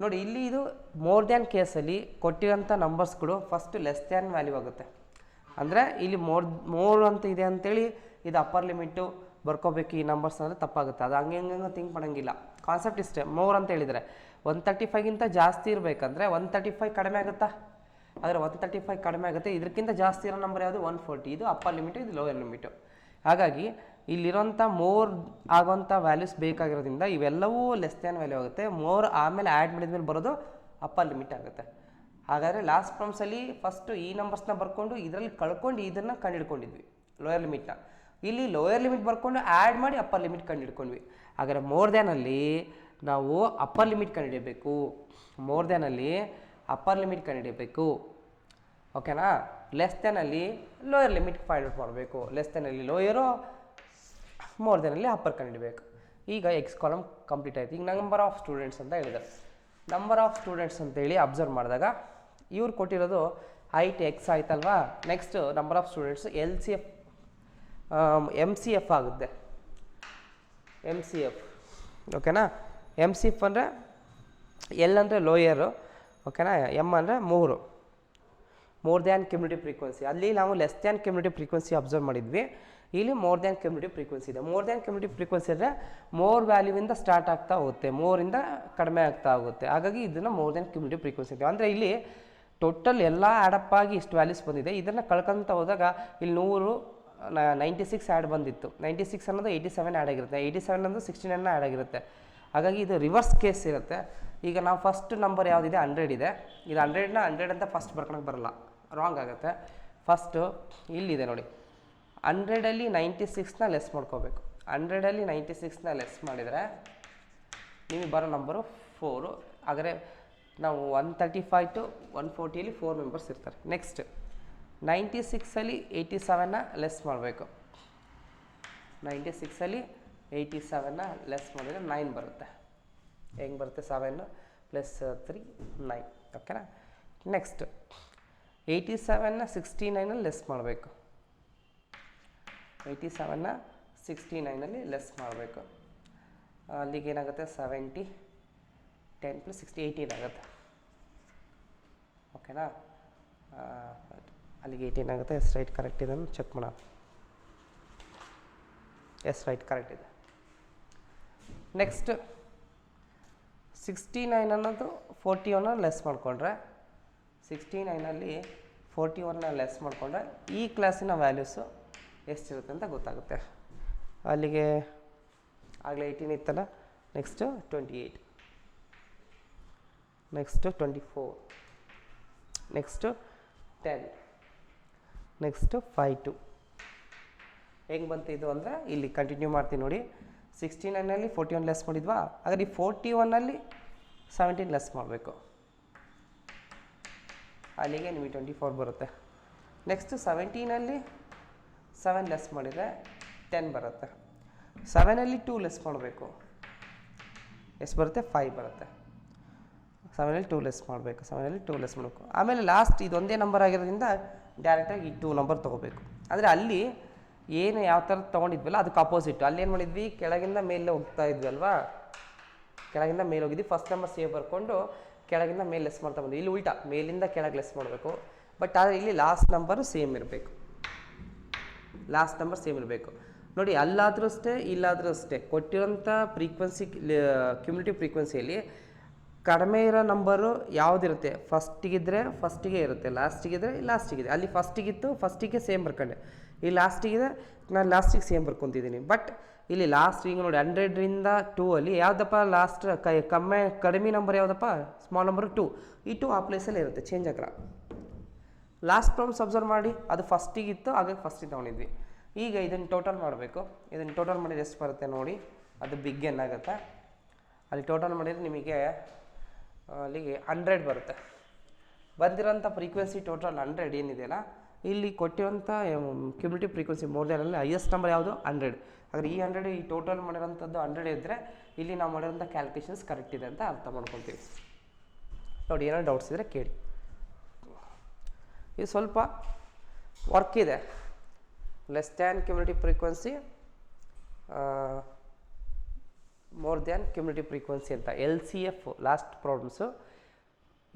ನೋಡಿ ಇಲ್ಲಿ ಇದು ಮೋರ್ ದ್ಯಾನ್ ಕೇಸಲ್ಲಿ ಕೊಟ್ಟಿರೋಂಥ ನಂಬರ್ಸ್ಗಳು ಫಸ್ಟ್ ಲೆಸ್ ದ್ಯಾನ್ ವ್ಯಾಲ್ಯೂ ಆಗುತ್ತೆ. ಅಂದರೆ ಇಲ್ಲಿ ಮೋರ್ ಅಂತ ಇದೆ ಅಂತೇಳಿ ಇದು ಅಪ್ಪರ್ ಲಿಮಿಟು ಬರ್ಕೋಬೇಕು ಈ ನಂಬರ್ಸ್ ಅಂದರೆ ತಪ್ಪಾಗುತ್ತೆ. ಅದು ಹಂಗೆ ಥಿಂಕ್ ಮಾಡೋಂಗಿಲ್ಲ. ಕಾನ್ಸೆಪ್ಟ್ ಇಷ್ಟೇ. ಮೋರ್ ಅಂತ ಹೇಳಿದರೆ 135ಗಿಂತ ಜಾಸ್ತಿ ಇರಬೇಕಂದ್ರೆ 135 ಕಡಿಮೆ ಆಗುತ್ತಾ? ಆದರೆ 135 ಕಡಿಮೆ ಆಗುತ್ತೆ. ಇದಕ್ಕಿಂತ ಜಾಸ್ತಿ ಇರೋ ನಂಬರ್ ಯಾವುದು? 140. ಇದು ಅಪ್ಪರ್ ಲಿಮಿಟು, ಇದು ಲೋಯರ್ ಲಿಮಿಟು. ಹಾಗಾಗಿ ಇಲ್ಲಿರೋಂಥ ಮೋರ್ ಆಗೋಂಥ ವ್ಯಾಲ್ಯೂಸ್ ಬೇಕಾಗಿರೋದ್ರಿಂದ ಇವೆಲ್ಲವೂ ಲೆಸ್ ದ್ಯಾನ್ ವ್ಯಾಲ್ಯೂ ಆಗುತ್ತೆ. ಮೋರ್ ಆಮೇಲೆ ಆ್ಯಡ್ ಮಾಡಿದ್ಮೇಲೆ ಬರೋದು ಅಪ್ಪರ್ ಲಿಮಿಟ್ ಆಗುತ್ತೆ. ಹಾಗಾದರೆ ಲಾಸ್ಟ್ ಪ್ರಾಬ್ಲಮ್ಸಲ್ಲಿ ಫಸ್ಟು ಈ ನಂಬರ್ಸ್ನ ಬರ್ಕೊಂಡು ಇದರಲ್ಲಿ ಕಳ್ಕೊಂಡು ಇದನ್ನು ಕಂಡುಹಿಡ್ಕೊಂಡಿದ್ವಿ ಲೋಯರ್ ಲಿಮಿಟ್ನ. ಇಲ್ಲಿ ಲೋಯರ್ ಲಿಮಿಟ್ ಬರ್ಕೊಂಡು ಆ್ಯಡ್ ಮಾಡಿ ಅಪ್ಪರ್ ಲಿಮಿಟ್ ಕಂಡುಹಿಡ್ಕೊಂಡ್ವಿ. ಹಾಗಾದರೆ ಮೋರ್ ದ್ಯಾನಲ್ಲಿ ನಾವು ಅಪ್ಪರ್ ಲಿಮಿಟ್ ಕಂಡುಹಿಡಿಯಬೇಕು. ಮೋರ್ ದ್ಯಾನಲ್ಲಿ ಅಪ್ಪರ್ ಲಿಮಿಟ್ ಕಂಡುಹಿಡಿಯಬೇಕು. ಓಕೆನಾ? ಲೆಸ್ ದ್ಯಾನಲ್ಲಿ ಲೋಯರ್ ಲಿಮಿಟ್ ಫೈಂಡ್ ಔಟ್ ಮಾಡಬೇಕು. ಲೆಸ್ ದ್ಯಾನಲ್ಲಿ ಲೋಯರು, ಮೋರ್ ದ್ಯಾನಲ್ಲಿ ಅಪ್ಪರ್ ಕಂಡುಹಿಡಬೇಕು. ಈಗ ಎಕ್ಸ್ ಕಾಲಮ್ ಕಂಪ್ಲೀಟ್ ಆಯಿತು. ಈಗ ನಂಬರ್ ಆಫ್ ಸ್ಟೂಡೆಂಟ್ಸ್ ಅಂತ ಹೇಳಿದ್ದಾರೆ. ನಂಬರ್ ಆಫ್ ಸ್ಟೂಡೆಂಟ್ಸ್ ಅಂತೇಳಿ ಅಬ್ಸರ್ವ್ ಮಾಡಿದಾಗ ಇವ್ರು ಕೊಟ್ಟಿರೋದು ಹೈಟ್ ಎಕ್ಸ್ ಆಯ್ತಲ್ವಾ. Next number of students MCF ಆಗುತ್ತೆ. MCF ಓಕೆನಾ? MCF ಅಂದರೆ ಎಲ್ ಅಂದರೆ ಲೋಯರು, ಓಕೆನಾ? ಎಮ್ ಅಂದರೆ ಮೋರ್ ದ್ಯಾನ್ ಕ್ಯುಮ್ಯುಲೇಟಿವ್ ಫ್ರೀಕ್ವೆನ್ಸಿ. ಅಲ್ಲಿ ನಾವು less than cumulative frequency observe ಮಾಡಿದ್ವಿ. ಇಲ್ಲಿ ಮೋರ್ ದ್ಯಾನ್ ಕ್ಯುಮ್ಯುಲೇಟಿವ್ ಫ್ರೀಕ್ವೆನ್ಸಿ ಇದೆ. ಮೋರ್ ದ್ಯಾನ್ ಕ್ಯುಮ್ಯುಲೇಟಿವ್ ಫ್ರೀಕ್ವೆನ್ಸಿ ಅಂದರೆ ಮೋರ್ ವ್ಯಾಲ್ಯೂವಿಂದ ಸ್ಟಾರ್ಟ್ ಆಗ್ತಾ ಹೋಗುತ್ತೆ, ಮೋರಿಂದ ಕಡಿಮೆ ಆಗ್ತಾ ಹೋಗುತ್ತೆ. ಹಾಗಾಗಿ ಇದನ್ನು ಮೋರ್ ದ್ಯಾನ್ ಕ್ಯುಮ್ಯುಲೇಟಿವ್ ಫ್ರೀಕ್ವೆನ್ಸಿ ಇದೆ. ಅಂದರೆ ಇಲ್ಲಿ ಟೋಟಲ್ ಎಲ್ಲ ಆ್ಯಡಪ್ ಆಗಿ ಇಷ್ಟು ವ್ಯಾಲ್ಯೂಸ್ ಬಂದಿದೆ. ಇದನ್ನು ಕಳ್ಕೊತ ಹೋದಾಗ ಇಲ್ಲಿ 96 ಆ್ಯಡ್ ಬಂದಿತ್ತು. 96 ಅನ್ನೋದು 87 ಆ್ಯಡ್ ಆಗಿರುತ್ತೆ. 87 ಅನ್ನೋದು 69 ಆ್ಯಡ್ ಆಗಿರುತ್ತೆ. ಹಾಗಾಗಿ ಇದು ರಿವರ್ಸ್ ಕೇಸ್ ಇರುತ್ತೆ. ಈಗ ನಾವು ಫಸ್ಟ್ ನಂಬರ್ ಯಾವುದಿದೆ 100 ಇದೆ. ಇದು 100ನ 100 ಅಂತ ಫಸ್ಟ್ ಬರ್ಕೊಳಕ್ಕೆ ಬರಲ್ಲ, ರಾಂಗ್ ಆಗುತ್ತೆ. ಫಸ್ಟು ಇಲ್ಲಿದೆ ನೋಡಿ, 100ಅಲ್ಲಿ 96ನ ಲೆಸ್ ಮಾಡ್ಕೋಬೇಕು. 100ಅಲ್ಲಿ 96ನ ಲೆಸ್ ಮಾಡಿದರೆ ನಿಮಗೆ ಬರೋ ನಂಬರು 4. ಹಾಗಾದರೆ ನಾವು 135 ಟು 140ಯಲ್ಲಿ 4 ಮೆಂಬರ್ಸ್ ಇರ್ತಾರೆ. ನೆಕ್ಸ್ಟ್ 96ಅಲ್ಲಿ 87ನ ಲೆಸ್ ಮಾಡಬೇಕು. 96ಅಲ್ಲಿ 87ನ ಲೆಸ್ ಮಾಡಿದರೆ 9 ಬರುತ್ತೆ. ಹೆಂಗೆ ಬರುತ್ತೆ? 7 + 3 9. ಓಕೆನಾ? ನೆಕ್ಸ್ಟ್ 87ನ 69ನಲ್ಲಿ ಲೆಸ್ ಮಾಡಬೇಕು. 87ನ 69ನಲ್ಲಿ ಲೆಸ್ ಮಾಡಬೇಕು. ಅಲ್ಲಿಗೆ ಏನಾಗುತ್ತೆ 70 10 + 60 18 ಆಗುತ್ತೆ. ಓಕೆನಾ? ಅಲ್ಲಿಗೆ 18 ಆಗುತ್ತೆ. ಎಸ್ ರೈಟ್ ಕರೆಕ್ಟ್ ಇದೆ ಚೆಕ್ ಮಾಡೋಣ. ಎಸ್ ರೈಟ್ ಕರೆಕ್ಟ್ ಇದೆ. ನೆಕ್ಸ್ಟ್ 69 ಅನ್ನೋದು 41 ಲೆಸ್ ಮಾಡಿಕೊಂಡ್ರೆ 69ನಲ್ಲಿ 41ನ ಲೆಸ್ ಮಾಡಿಕೊಂಡ್ರೆ ಈ ಕ್ಲಾಸಿನ ವ್ಯಾಲ್ಯೂಸು ಎಷ್ಟಿರುತ್ತೆ ಅಂತ ಗೊತ್ತಾಗುತ್ತೆ. ಅಲ್ಲಿಗೆ ಆಗಲೇ 18 ಇತ್ತಲ್ಲ. Next 28, next 24, next 10, next 5 2. ಹೆಂಗೆ ಬಂತು ಇದು ಅಂದರೆ ಇಲ್ಲಿ ಕಂಟಿನ್ಯೂ ಮಾಡ್ತೀನಿ ನೋಡಿ. 69ನಲ್ಲಿ 41 ಲೆಸ್ ಮಾಡಿದ್ವಾ, ಹಾಗಾದ್ರೆ ಈ 41ನಲ್ಲಿ 17 ಲೆಸ್ ಮಾಡಬೇಕು. ಅಲ್ಲಿಗೆ ನಿಮಗೆ 24 ಬರುತ್ತೆ. ನೆಕ್ಸ್ಟು 17ನಲ್ಲಿ 7 ಲೆಸ್ ಮಾಡಿದರೆ 10 ಬರುತ್ತೆ. 7ನಲ್ಲಿ 2 ಲೆಸ್ ಮಾಡಬೇಕು, ಎಷ್ಟು ಬರುತ್ತೆ? 5 ಬರುತ್ತೆ. 7ನಲ್ಲಿ 2 ಲೆಸ್ ಮಾಡಬೇಕು, 7ನಲ್ಲಿ 2 ಲೆಸ್ ಮಾಡಬೇಕು. ಆಮೇಲೆ ಲಾಸ್ಟ್ ಇದೊಂದೇ ನಂಬರ್ ಆಗಿರೋದ್ರಿಂದ ಡೈರೆಕ್ಟಾಗಿ ಈ 2 ನಂಬರ್ ತೊಗೋಬೇಕು. ಅಂದರೆ ಅಲ್ಲಿ ಏನು ಯಾವ ಥರ ತೊಗೊಂಡಿದ್ವಲ್ಲ ಅದಕ್ಕೆ ಅಪೋಸಿಟ್. ಅಲ್ಲಿ ಏನು ಮಾಡಿದ್ವಿ, ಕೆಳಗಿಂದ ಮೇಲೆ ಹೋಗ್ತಾ ಇದ್ವಿ ಅಲ್ವಾ, ಕೆಳಗಿಂದ ಮೇಲೆ ಹೋಗಿದ್ವಿ. ಫಸ್ಟ್ ನಂಬರ್ ಸೇವ್ ಬರ್ಕೊಂಡು ಕೆಳಗಿಂದ ಮೇಲೆ ಲೆಸ್ ಮಾಡ್ತಾ ಬಂದ್ವಿ. ಇಲ್ಲಿ ಉಲ್ಟಾ ಮೇಲಿಂದ ಕೆಳಗೆ ಲೆಸ್ ಮಾಡಬೇಕು. ಬಟ್ ಆದರೆ ಇಲ್ಲಿ ಲಾಸ್ಟ್ ನಂಬರು ಸೇಮ್ ಇರಬೇಕು. ಲಾಸ್ಟ್ ನಂಬರ್ ಸೇಮ್ ಇರಬೇಕು ನೋಡಿ. ಅಲ್ಲಾದರೂ ಅಷ್ಟೇ ಇಲ್ಲಾದರೂ ಅಷ್ಟೇ ಕೊಟ್ಟಿರೋಂಥ ಫ್ರೀಕ್ವೆನ್ಸಿ ಕ್ಯುಮ್ಯುಲೇಟಿವ್ ಫ್ರೀಕ್ವೆನ್ಸಿಯಲ್ಲಿ ಕಡಿಮೆ ಇರೋ ನಂಬರು ಯಾವುದಿರುತ್ತೆ, ಫಸ್ಟಿಗಿದ್ರೆ ಫಸ್ಟಿಗೆ ಇರುತ್ತೆ, ಲಾಸ್ಟಿಗಿದ್ರೆ ಲಾಸ್ಟಿಗಿದೆ. ಅಲ್ಲಿ ಫಸ್ಟಿಗಿತ್ತು, ಫಸ್ಟಿಗೆ ಸೇಮ್ ಬರ್ಕೊಂಡೆ. ಈ ಲಾಸ್ಟಿಗಿದೆ, ನಾನು ಲಾಸ್ಟಿಗೆ ಸೇಮ್ ಬರ್ಕೊತಿದ್ದೀನಿ. ಬಟ್ ಇಲ್ಲಿ ಲಾಸ್ಟ್ ಈಗ ನೋಡಿ 100ರಿಂದ 2 ಅಲ್ಲಿ ಯಾವುದಪ್ಪ ಲಾಸ್ಟ್ ಕಡಿಮೆ ನಂಬರ್ ಯಾವುದಪ್ಪ? Small number 2. ಈ 2 ಆ ಪ್ಲೇಸಲ್ಲಿ ಇರುತ್ತೆ, ಚೇಂಜ್ ಆಗಲ್ಲ. ಲಾಸ್ಟ್ ಪ್ರಾಬ್ಲಮ್ಸ್ ಅಬ್ಸರ್ವ್ ಮಾಡಿ, ಅದು ಫಸ್ಟಿಗಿತ್ತು, ಹಾಗಾಗಿ ಫಸ್ಟಿಗೆ ತೊಗೊಂಡಿದ್ವಿ. ಈಗ ಇದನ್ನು ಟೋಟಲ್ ಮಾಡಬೇಕು. ಇದನ್ನು ಟೋಟಲ್ ಮಾಡಿದ್ರೆ ಎಷ್ಟು ಬರುತ್ತೆ ನೋಡಿ, ಅದು ಬಿಗ್ ಎನ್ ಆಗುತ್ತೆ. ಅಲ್ಲಿ ಟೋಟಲ್ ಮಾಡಿದರೆ ನಿಮಗೆ ಅಲ್ಲಿಗೆ 100 ಬರುತ್ತೆ. ಬಂದಿರೋಂಥ ಫ್ರೀಕ್ವೆನ್ಸಿ ಟೋಟಲ್ 100 ಏನಿದೆಯಲ್ಲ, ಇಲ್ಲಿ ಕೊಟ್ಟಿರೋಂಥ ಕ್ಯುಮ್ಯುಲೇಟಿವ್ ಫ್ರೀಕ್ವೆನ್ಸಿ ಮೋರ್ ದೆನ್ ಅಲ್ಲಿ ಹೈಯೆಸ್ಟ್ ನಂಬರ್ ಯಾವುದು? 100. ಹಾಗಾದ್ರೆ ಈ 100 ಈ ಟೋಟಲ್ ಮಾಡಿರೋಂಥದ್ದು 100 ಇದ್ದರೆ ಇಲ್ಲಿ ನಾವು ಮಾಡಿರೋಂಥ ಕ್ಯಾಲ್ಕುಲೇಷನ್ಸ್ ಕರೆಕ್ಟ್ ಇದೆ ಅಂತ ಅರ್ಥ ಮಾಡ್ಕೊತೀವಿ. ನೋಡಿ, ಏನೋ ಡೌಟ್ಸ್ ಇದ್ದರೆ ಕೇಳಿ. ಇದು ಸ್ವಲ್ಪ ವರ್ಕ್ ಇದೆ. Less than cumulative frequency, more than cumulative frequency ಅಂತ LCF ಲಾಸ್ಟ್ ಪ್ರಾಬ್ಲಮ್ಸು.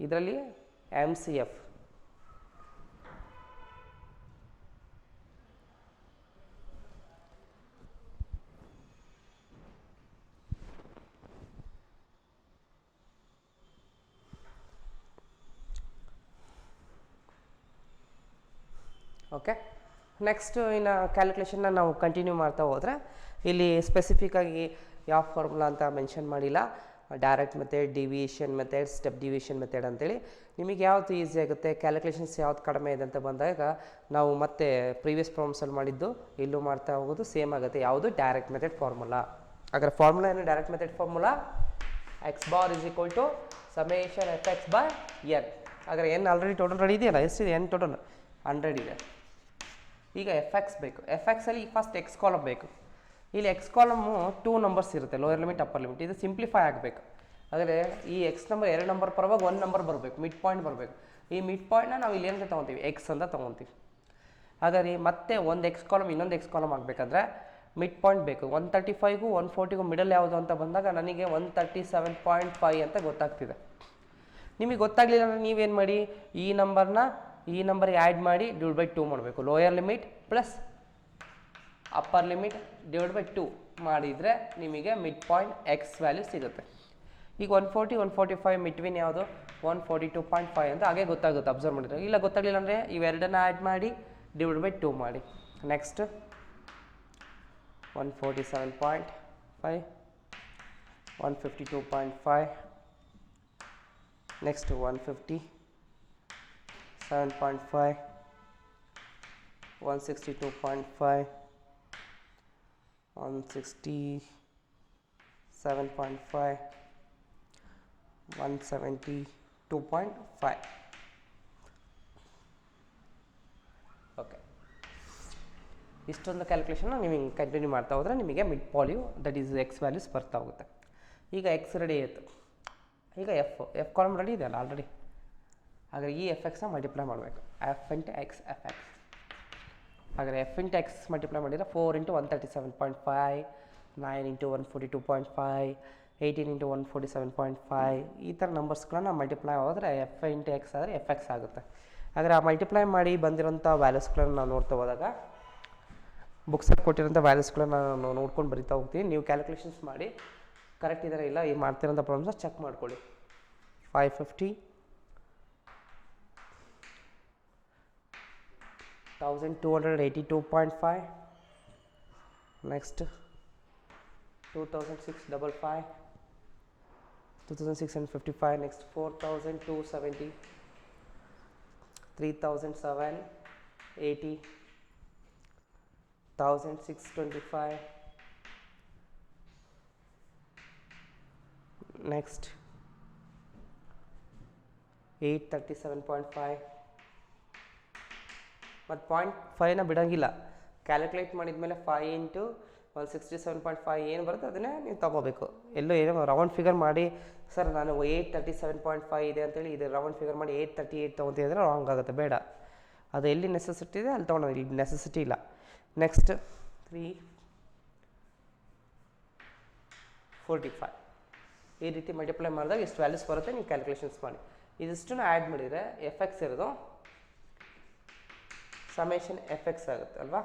ಇದರಲ್ಲಿ MCF. ಓಕೆ, ನೆಕ್ಸ್ಟು ಇನ್ನು ಕ್ಯಾಲ್ಕುಲೇಷನ್ನ ನಾವು ಕಂಟಿನ್ಯೂ ಮಾಡ್ತಾ ಹೋದರೆ ಇಲ್ಲಿ ಸ್ಪೆಸಿಫಿಕ್ಕಾಗಿ ಯಾವ ಫಾರ್ಮುಲಾ ಅಂತ ಮೆನ್ಷನ್ ಮಾಡಿಲ್ಲ. Direct method, deviation method, step deviation method ಅಂತೇಳಿ ನಿಮಗೆ ಯಾವುದು ಈಸಿ ಆಗುತ್ತೆ, ಕ್ಯಾಲ್ಕುಲೇಷನ್ಸ್ ಯಾವ್ದು ಕಡಿಮೆ ಇದೆ ಅಂತ ಬಂದಾಗ ನಾವು ಮತ್ತೆ ಪ್ರೀವಿಯಸ್ ಪ್ರಾಬ್ಲಮ್ಸಲ್ಲಿ ಮಾಡಿದ್ದು ಇಲ್ಲೂ ಮಾಡ್ತಾ ಹೋಗೋದು ಸೇಮ್ ಆಗುತ್ತೆ. ಯಾವುದು? Direct method formula. ಹಾಗಾದ್ರೆ ಫಾರ್ಮುಲಾ ಏನು? Direct method formula x bar is equal to summation fx/n. ಹಾಗಾದ್ರೆ n ಆಲ್ರೆಡಿ ಟೋಟಲ್ ರೆಡಿ ಇದೆಯಲ್ಲ, ಎಷ್ಟಿದೆ? n ಟೋಟಲ್ 100 ಇದೆ. ಈಗ fx ಬೇಕು. fxಲ್ಲಿ ಫಸ್ಟ್ x ಕಾಲಮ್ ಬೇಕು. ಇಲ್ಲಿ x ಕಾಲಮು 2 ನಂಬರ್ಸ್ ಇರುತ್ತೆ, ಲೋಯರ್ ಲಿಮಿಟ್ ಅಪ್ಪರ್ ಲಿಮಿಟ್. ಇದು ಸಿಂಪ್ಲಿಫೈ ಆಗಬೇಕು. ಆದರೆ ಈ x ನಂಬರ್ 2 ನಂಬರ್ ಪರವಾಗಿ 1 ನಂಬರ್ ಬರಬೇಕು, ಮಿಡ್ ಪಾಯಿಂಟ್ ಬರಬೇಕು. ಈ ಮಿಡ್ ಪಾಯಿಂಟ್ನ ನಾವು ಇಲ್ಲಿ ಏನಂತ ತೊಗೊತೀವಿ? x ಅಂತ ತೊಗೊತೀವಿ. ಹಾಗಾದ್ರೆ ಮತ್ತೆ ಒಂದು x ಕಾಲಮ್ ಇನ್ನೊಂದು x ಕಾಲಮ್ ಆಗಬೇಕಾದ್ರೆ ಮಿಡ್ ಪಾಯಿಂಟ್ ಬೇಕು. 135ಗೂ 140ಗೂ ಮಿಡಲ್ ಯಾವುದು ಅಂತ ಬಂದಾಗ ನನಗೆ 137.5 ಅಂತ ಗೊತ್ತಾಗ್ತಿದೆ. ನಿಮಗೆ ಗೊತ್ತಾಗಲಿಲ್ಲ ಅಂದರೆ ನೀವೇನು ಮಾಡಿ, ಈ ನಂಬರ್ನ ಈ ನಂಬರ್ಗೆ ಆ್ಯಡ್ ಮಾಡಿ /2 ಮಾಡಬೇಕು. Lower limit plus upper limit /2 ಮಾಡಿದರೆ ನಿಮಗೆ ಮಿಡ್ ಪಾಯಿಂಟ್ x ವ್ಯಾಲ್ಯೂ ಸಿಗುತ್ತೆ. ಈಗ 140 145 ಮಿಟ್ವೀನ್ ಯಾವುದು? 142.5 ಅಂತ ಹಾಗೆ ಗೊತ್ತಾಗುತ್ತೆ, ಅಬ್ಸರ್ವ್ ಮಾಡಿದ್ರೆ. ಇಲ್ಲ ಗೊತ್ತಾಗಲಿಲ್ಲ ಅಂದರೆ ಇವೆರಡನ್ನ ಆ್ಯಡ್ ಮಾಡಿ /2 ಮಾಡಿ. Next 147.5, 152.5, next 157.5, 162.5, 167.5, 172.5. ಓಕೆ, ಇಷ್ಟೊಂದು ಕ್ಯಾಲ್ಕುಲೇಷನ್ನ ನೀವು ಹಿಂಗೆ ಕಂಟಿನ್ಯೂ ಮಾಡ್ತಾ ಹೋದರೆ ನಿಮಗೆ mid value that is x values ಬರ್ತಾ ಹೋಗುತ್ತೆ. ಈಗ x ರೆಡಿ ಆಯಿತು. ಈಗ ಎಫ್ ಕಾಲಮ್ ರೆಡಿ ಇದೆಯಲ್ಲ ಆಲ್ರೆಡಿ. ಹಾಗಾಗಿ ಈ fxನ ಮಲ್ಟಿಪ್ಲೈ ಮಾಡಬೇಕು. F into x f x. ಹಾಗಾದರೆ ಎಫ್ ಇಂಟು ಎಕ್ಸ್ ಮಲ್ಟಿಪ್ಲೈ ಮಾಡಿದರೆ 4 ಇಂಟು 137.5, 9 ಇಂಟು 142.5, 18 ಇಂಟು 147.5 ಈ ಥರ ನಂಬರ್ಸ್ಗಳನ್ನ ಮಲ್ಟಿಪ್ಲೈ ಹೋದರೆ ಎಫ್ ಇಂಟು ಎಕ್ಸ್ ಆದರೆ ಎಫ್ ಎಕ್ಸ್ ಆಗುತ್ತೆ. ಹಾಗಾದರೆ ಆ ಮಲ್ಟಿಪ್ಲೈ ಮಾಡಿ ಬಂದಿರೋಂಥ ವ್ಯಾಲ್ಯೂಸ್ಗಳನ್ನು ನಾವು ನೋಡ್ತಾ ಹೋದಾಗ ಬುಕ್ಸಲ್ಲಿ ಕೊಟ್ಟಿರೋಂಥ ವ್ಯಾಲ್ಯೂಸ್ಗಳನ್ನ ನಾವು ನೋಡ್ಕೊಂಡು ಬರಿತಾ ಹೋಗ್ತೀವಿ. ನೀವು ಕ್ಯಾಲ್ಕುಲೇಷನ್ಸ್ ಮಾಡಿ ಕರೆಕ್ಟ್ ಇದ್ದಾರೆ ಇಲ್ಲ ಈ ಮಾಡ್ತಿರೋಂಥ ಪ್ರಾಬ್ಲಮ್ಸ್ನ ಚೆಕ್ ಮಾಡ್ಕೊಳ್ಳಿ. 550, 1282.5, next 2655, 2655, next 4270, 300780, 1625, next 837.5 ಮತ್ತು 0.5ನ ಬಿಡೋಂಗಿಲ್ಲ. ಕ್ಯಾಲ್ಕುಲೇಟ್ ಮಾಡಿದ ಮೇಲೆ 5 ಇಂಟು 167.5 ಏನು ಬರುತ್ತೆ ಅದನ್ನೇ ನೀವು ತೊಗೋಬೇಕು. ಎಲ್ಲೋ ಏನೋ ರೌಂಡ್ ಫಿಗರ್ ಮಾಡಿ ಸರ್ ನಾನು 837.5 ಇದೆ ಅಂತೇಳಿ ಇದು ರೌಂಡ್ ಫಿಗರ್ ಮಾಡಿ 838 ತೊಗೊತಿದ್ರೆ ರಾಂಗ್ ಆಗುತ್ತೆ. ಬೇಡ, ಅದು ಎಲ್ಲಿ ನೆಸೆಸಿಟಿ ಇದೆ ಅಲ್ಲಿ ತೊಗೊಳೋದು, ಇಲ್ಲಿ ನೆಸೆಸಿಟಿ ಇಲ್ಲ. ನೆಕ್ಸ್ಟ್ 345 ಈ ರೀತಿ ಮಲ್ಟಿಪ್ಲೈ ಮಾಡಿದಾಗ ಇಷ್ಟು ವ್ಯಾಲ್ಯೂಸ್ ಬರುತ್ತೆ. ನೀವು ಕ್ಯಾಲ್ಕುಲೇಷನ್ಸ್ ಮಾಡಿ ಇದಿಷ್ಟನ್ನು ಆ್ಯಡ್ ಮಾಡಿದರೆ ಎಫ್ ಎಕ್ಸ್ ಇರೋದು ಸಮೇಷನ್ ಎಫ್ ಎಕ್ಸ್ ಆಗುತ್ತೆ ಅಲ್ವಾ.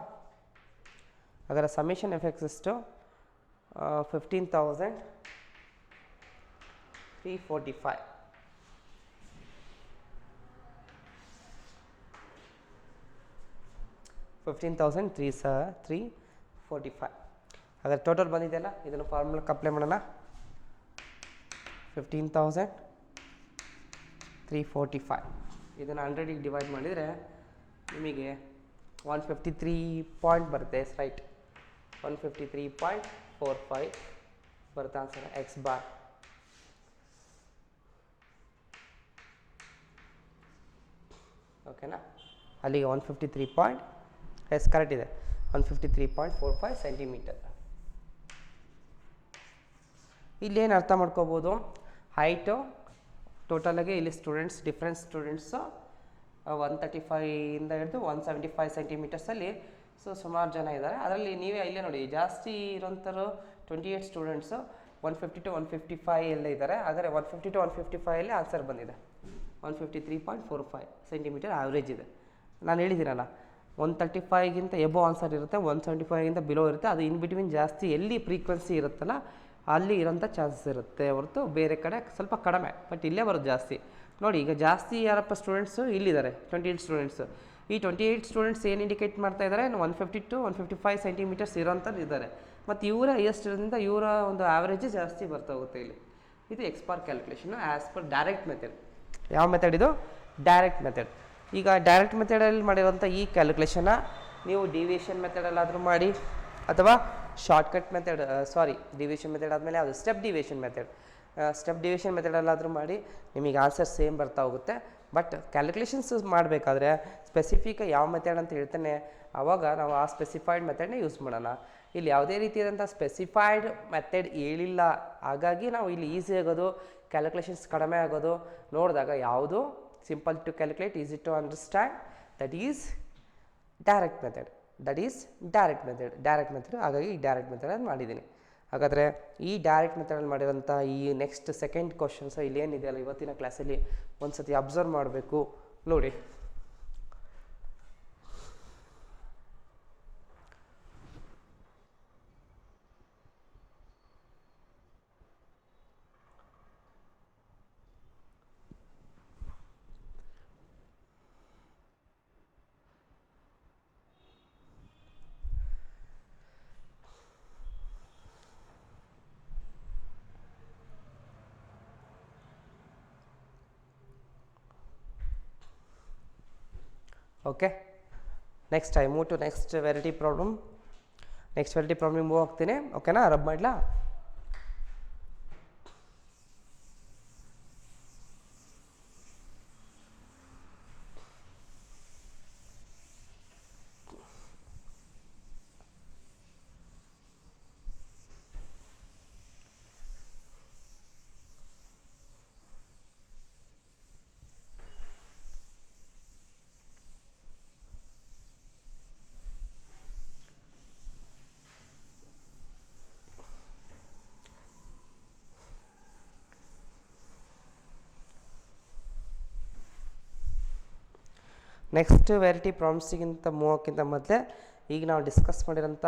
ಹಾಗಾದರೆ ಸಮೇಷನ್ ಎಫ್ ಎಕ್ಸ್ ಎಷ್ಟು 15,345. ಹಾಗಾದರೆ ಟೋಟಲ್ ಬಂದಿದೆಯಲ್ಲ ಇದನ್ನು ಫಾರ್ಮುಲಾಕ್ಕೆ ಅಪ್ಲೈ ಮಾಡೋಣ. 15,345 ಇದನ್ನು 100ಗೆ ಡಿವೈಡ್ ಮಾಡಿದರೆ ನಿಮಗೆ 153 ಪಾಯಿಂಟ್ ಬರುತ್ತೆ. ಎಸ್ ರೈಟ್, 153.45 ಬರುತ್ತೆ ಆನ್ಸರ್ ಎಕ್ಸ್ ಬಾರ್. ಓಕೆನಾ, ಅಲ್ಲಿಗೆ 153 ಪಾಯಿಂಟ್ ಎಸ್ ಕರೆಕ್ಟ್ ಇದೆ, 153.45 ಸೆಂಟಿಮೀಟರ್. ಇಲ್ಲೇನು ಅರ್ಥ ಮಾಡ್ಕೋಬೋದು, ಹೈಟು ಟೋಟಲಾಗಿ ಇಲ್ಲಿ ಸ್ಟೂಡೆಂಟ್ಸ್ ಡಿಫ್ರೆಂಟ್ ಸ್ಟೂಡೆಂಟ್ಸು 135ಇಂದ ಹಿಡಿದು 175 ಸೆಂಟಿಮೀಟರ್ಸಲ್ಲಿ ಸುಮಾರು ಜನ ಇದ್ದಾರೆ. ಅದರಲ್ಲಿ ನೀವೇ ಇಲ್ಲೇ ನೋಡಿ ಜಾಸ್ತಿ ಇರೋಂಥರು 28 ಸ್ಟೂಡೆಂಟ್ಸು 150 to 155 ಎಲ್ಲ ಇದ್ದಾರೆ. ಆದರೆ 150 to 155 ಆನ್ಸರ್ ಬಂದಿದೆ. 153.45 ಸೆಂಟಿಮೀಟರ್ ಆವ್ರೇಜ್ ಇದೆ. ನಾನು ಹೇಳಿದ್ದೀನಲ್ಲ 135ಗಿಂತ ಎಬೋ ಆನ್ಸರ್ ಇರುತ್ತೆ, 175ಗಿಂತ ಬಿಲೋ ಇರುತ್ತೆ. ಅದು ಇನ್ ಬಿಟ್ವೀನ್ ಜಾಸ್ತಿ ಎಲ್ಲಿ ಫ್ರೀಕ್ವೆನ್ಸಿ ಇರುತ್ತಲ್ಲ ಅಲ್ಲಿ ಇರೋಂಥ ಚಾನ್ಸಸ್ ಇರುತ್ತೆ ಹೊರತು ಬೇರೆ ಕಡೆ ಸ್ವಲ್ಪ ಕಡಿಮೆ, ಬಟ್ ಇಲ್ಲೇ ಬರೋದು ಜಾಸ್ತಿ. ನೋಡಿ ಈಗ ಜಾಸ್ತಿ ಯಾರಪ್ಪ ಸ್ಟೂಡೆಂಟ್ಸು ಇಲ್ಲಿದ್ದಾರೆ 28 ಸ್ಟೂಡೆಂಟ್ಸು. ಈ 28 ಸ್ಟೂಡೆಂಟ್ಸ್ ಏನು ಇಂಡಿಕೇಟ್ ಮಾಡ್ತಾ ಇದ್ದಾರೆ 150 to 155 ಸೆಂಟಿಮೀಟರ್ಸ್ ಇರೋಂಥದ್ದು ಇದ್ದಾರೆ. ಮತ್ತು ಇವರ ಹೈಯೆಸ್ಟ್ ಇರೋದ್ರಿಂದ ಇವರ ಒಂದು ಆ್ಯಾವ್ರೇಜ್ ಜಾಸ್ತಿ ಬರ್ತಾ ಹೋಗುತ್ತೆ ಇಲ್ಲಿ. ಇದು X bar calculation as per direct method. ಯಾವ ಮೆಥಡ್ ಇದು? Direct method. ಈಗ ಡೈರೆಕ್ಟ್ ಮೆಥಡಲ್ಲಿ ಮಾಡಿರುವಂಥ ಈ ಕ್ಯಾಲ್ಕುಲೇಷನ್ನ ನೀವು ಡಿವಿಯೇಷನ್ ಮೆಥಡಲ್ಲಾದರೂ ಮಾಡಿ ಅಥವಾ ಶಾರ್ಟ್ಕಟ್ ಮೆಥಡ್ ಡಿವಿಯೇಷನ್ ಮೆಥಡ್ ಆದಮೇಲೆ ಅದು ಸ್ಟೆಪ್ ಡಿವಿಯೇಷನ್ ಮೆಥಡಲ್ಲಾದರೂ ಮಾಡಿ ನಿಮಗೆ ಆನ್ಸರ್ ಸೇಮ್ ಬರ್ತಾ ಹೋಗುತ್ತೆ. ಬಟ್ ಕ್ಯಾಲ್ಕುಲೇಷನ್ಸ್ ಮಾಡಬೇಕಾದ್ರೆ ಸ್ಪೆಸಿಫಿಕ್ ಯಾವ ಮೆಥಡ್ ಅಂತ ಹೇಳ್ತಾನೆ ಆವಾಗ ನಾವು ಆ ಸ್ಪೆಸಿಫೈಡ್ ಮೆಥಡ್ನೇ ಯೂಸ್ ಮಾಡೋಣ. ಇಲ್ಲಿ ಯಾವುದೇ ರೀತಿಯಾದಂಥ ಸ್ಪೆಸಿಫೈಡ್ ಮೆಥಡ್ ಹೇಳಿಲ್ಲ, ಹಾಗಾಗಿ ನಾವು ಇಲ್ಲಿ ಈಸಿ ಆಗೋದು ಕ್ಯಾಲ್ಕುಲೇಷನ್ಸ್ ಕಡಿಮೆ ಆಗೋದು ನೋಡಿದಾಗ ಯಾವುದು simple to calculate, easy to understand, that is direct method. ಹಾಗಾಗಿ ಈ ಡೈರೆಕ್ಟ್ ಮೆಥಡಲ್ಲಿ ಮಾಡಿದ್ದೀನಿ. ಹಾಗಾದರೆ ಈ ಡೈರೆಕ್ಟ್ ಮೆಥಡಲ್ಲಿ ಮಾಡಿರೋಂಥ ಈ ನೆಕ್ಸ್ಟ್ ಸೆಕೆಂಡ್ ಕ್ವಶನ್ಸ್ ಇಲ್ಲಿ ಏನಿದೆಯಲ್ಲ ಇವತ್ತಿನ ಕ್ಲಾಸಲ್ಲಿ ಒಂದು ಸತಿ ಅಬ್ಸರ್ವ್ ಮಾಡಬೇಕು ನೋಡಿ. Okay, next I move to next variety problem. Move ಆಗ್ತೀನಿ. ಓಕೆನಾ, ರಬ್ ಮಾಡಲಾ? ನೆಕ್ಸ್ಟ್ ವೆರೈಟಿ ಪ್ರಾಬ್ಲಮ್ಸಿಗಿಂತ ಮೂವಕ್ಕಿಂತ ಮೊದಲೇ ಈಗ ನಾವು ಡಿಸ್ಕಸ್ ಮಾಡಿರೋಂಥ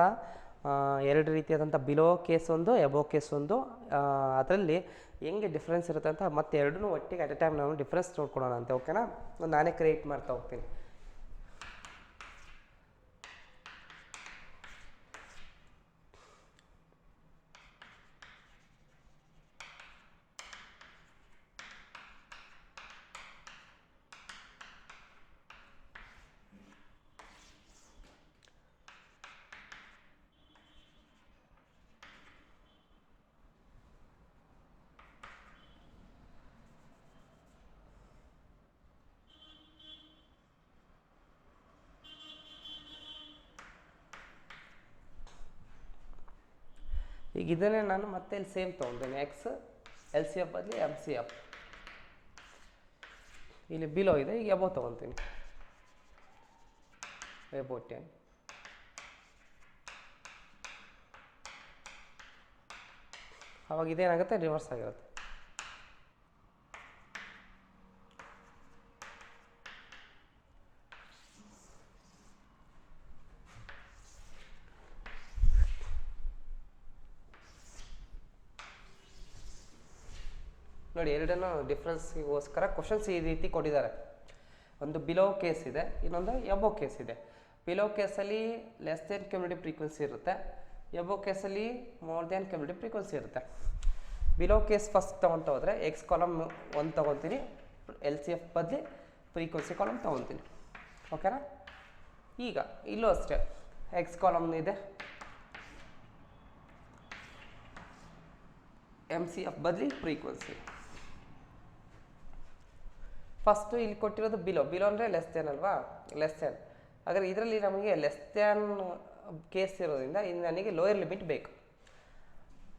ಎರಡು ರೀತಿಯಾದಂಥ ಬಿಲೋ ಕೇಸ್ ಒಂದು ಎಬೋ ಕೇಸ್ ಒಂದು, ಅದರಲ್ಲಿ ಹೆಂಗೆ ಡಿಫ್ರೆನ್ಸ್ ಇರುತ್ತೆ ಅಂತ ಮತ್ತೆ ಎರಡೂ ಒಟ್ಟಿಗೆ ಅಟ್ ಎ ಟೈಮ್ ನಾವು ಡಿಫ್ರೆನ್ಸ್ ನೋಡ್ಕೊಳ್ಳೋಣ ಅಂತ. ಓಕೆನಾ? ನಾನೇ ಕ್ರಿಯೇಟ್ ಮಾಡ್ತಾ ಹೋಗ್ತೀನಿ. ಈಗ ಇದನ್ನೇ ನಾನು ಮತ್ತೆ ಇಲ್ಲಿ ಸೇಮ್ ತೊಗೊಂತೀನಿ. ಎಕ್ಸ್ ಎಲ್ ಸಿ ಎಫ್ ಬದಲಿ ಎಮ್ ಸಿ ಎಫ್. ಇಲ್ಲಿ ಬಿಲೋ ಇದೆ, ಈಗ ಎಬೋ ತೊಗೊತೀನಿ. ಎಬೋ 10. ಅವಾಗ ಇದೇನಾಗುತ್ತೆ, ರಿವರ್ಸ್ ಆಗಿರುತ್ತೆ. ನೋಡಿ, ಎರಡನ್ನೂ ಡಿಫ್ರೆನ್ಸ್ಗೋಸ್ಕರ ಕ್ವಶನ್ಸ್ ಈ ರೀತಿ ಕೊಟ್ಟಿದ್ದಾರೆ. ಒಂದು ಬಿಲೋ ಕೇಸ್ ಇದೆ, ಇನ್ನೊಂದು ಎಬೋ ಕೇಸ್ ಇದೆ. ಬಿಲೋ ಕೇಸಲ್ಲಿ ಲೆಸ್ ದೆನ್ ಕ್ಯುಮ್ಯುಲೇಟಿವ್ ಫ್ರೀಕ್ವೆನ್ಸಿ ಇರುತ್ತೆ, ಎಬೋ ಕೇಸಲ್ಲಿ ಮೋರ್ ದೆನ್ ಕ್ಯುಮ್ಯುಲೇಟಿವ್ ಫ್ರೀಕ್ವೆನ್ಸಿ ಇರುತ್ತೆ. ಬಿಲೋ ಕೇಸ್ ಫಸ್ಟ್ ತೊಗೊತಾ ಹೋದರೆ ಎಕ್ಸ್ ಕಾಲಮ್ 1 ತೊಗೊತೀನಿ, ಎಲ್ ಸಿ ಎಫ್ ಬದಲಿ ಫ್ರೀಕ್ವೆನ್ಸಿ ಕಾಲಮ್ ತೊಗೊತೀನಿ. ಓಕೆನಾ? ಈಗ ಇಲ್ಲೂ ಅಷ್ಟೇ, ಎಕ್ಸ್ ಕಾಲಮ್ ಇದೆ, ಎಮ್ ಸಿ ಎಫ್ ಬದಲಿ ಫ್ರೀಕ್ವೆನ್ಸಿ. ಫಸ್ಟು ಇಲ್ಲಿ ಕೊಟ್ಟಿರೋದು ಬಿಲೋ ಅಂದರೆ ಲೆಸ್ ದ್ಯಾನ್ ಅಲ್ವಾ, ಲೆಸ್ ದ್ಯಾನ್. ಹಾಗಾದರೆ ಇದರಲ್ಲಿ ನಮಗೆ ಲೆಸ್ ದ್ಯಾನ್ ಕೇಸ್ ಇರೋದ್ರಿಂದ ಇದು ನನಗೆ ಲೋಯರ್ ಲಿಮಿಟ್ ಬೇಕು.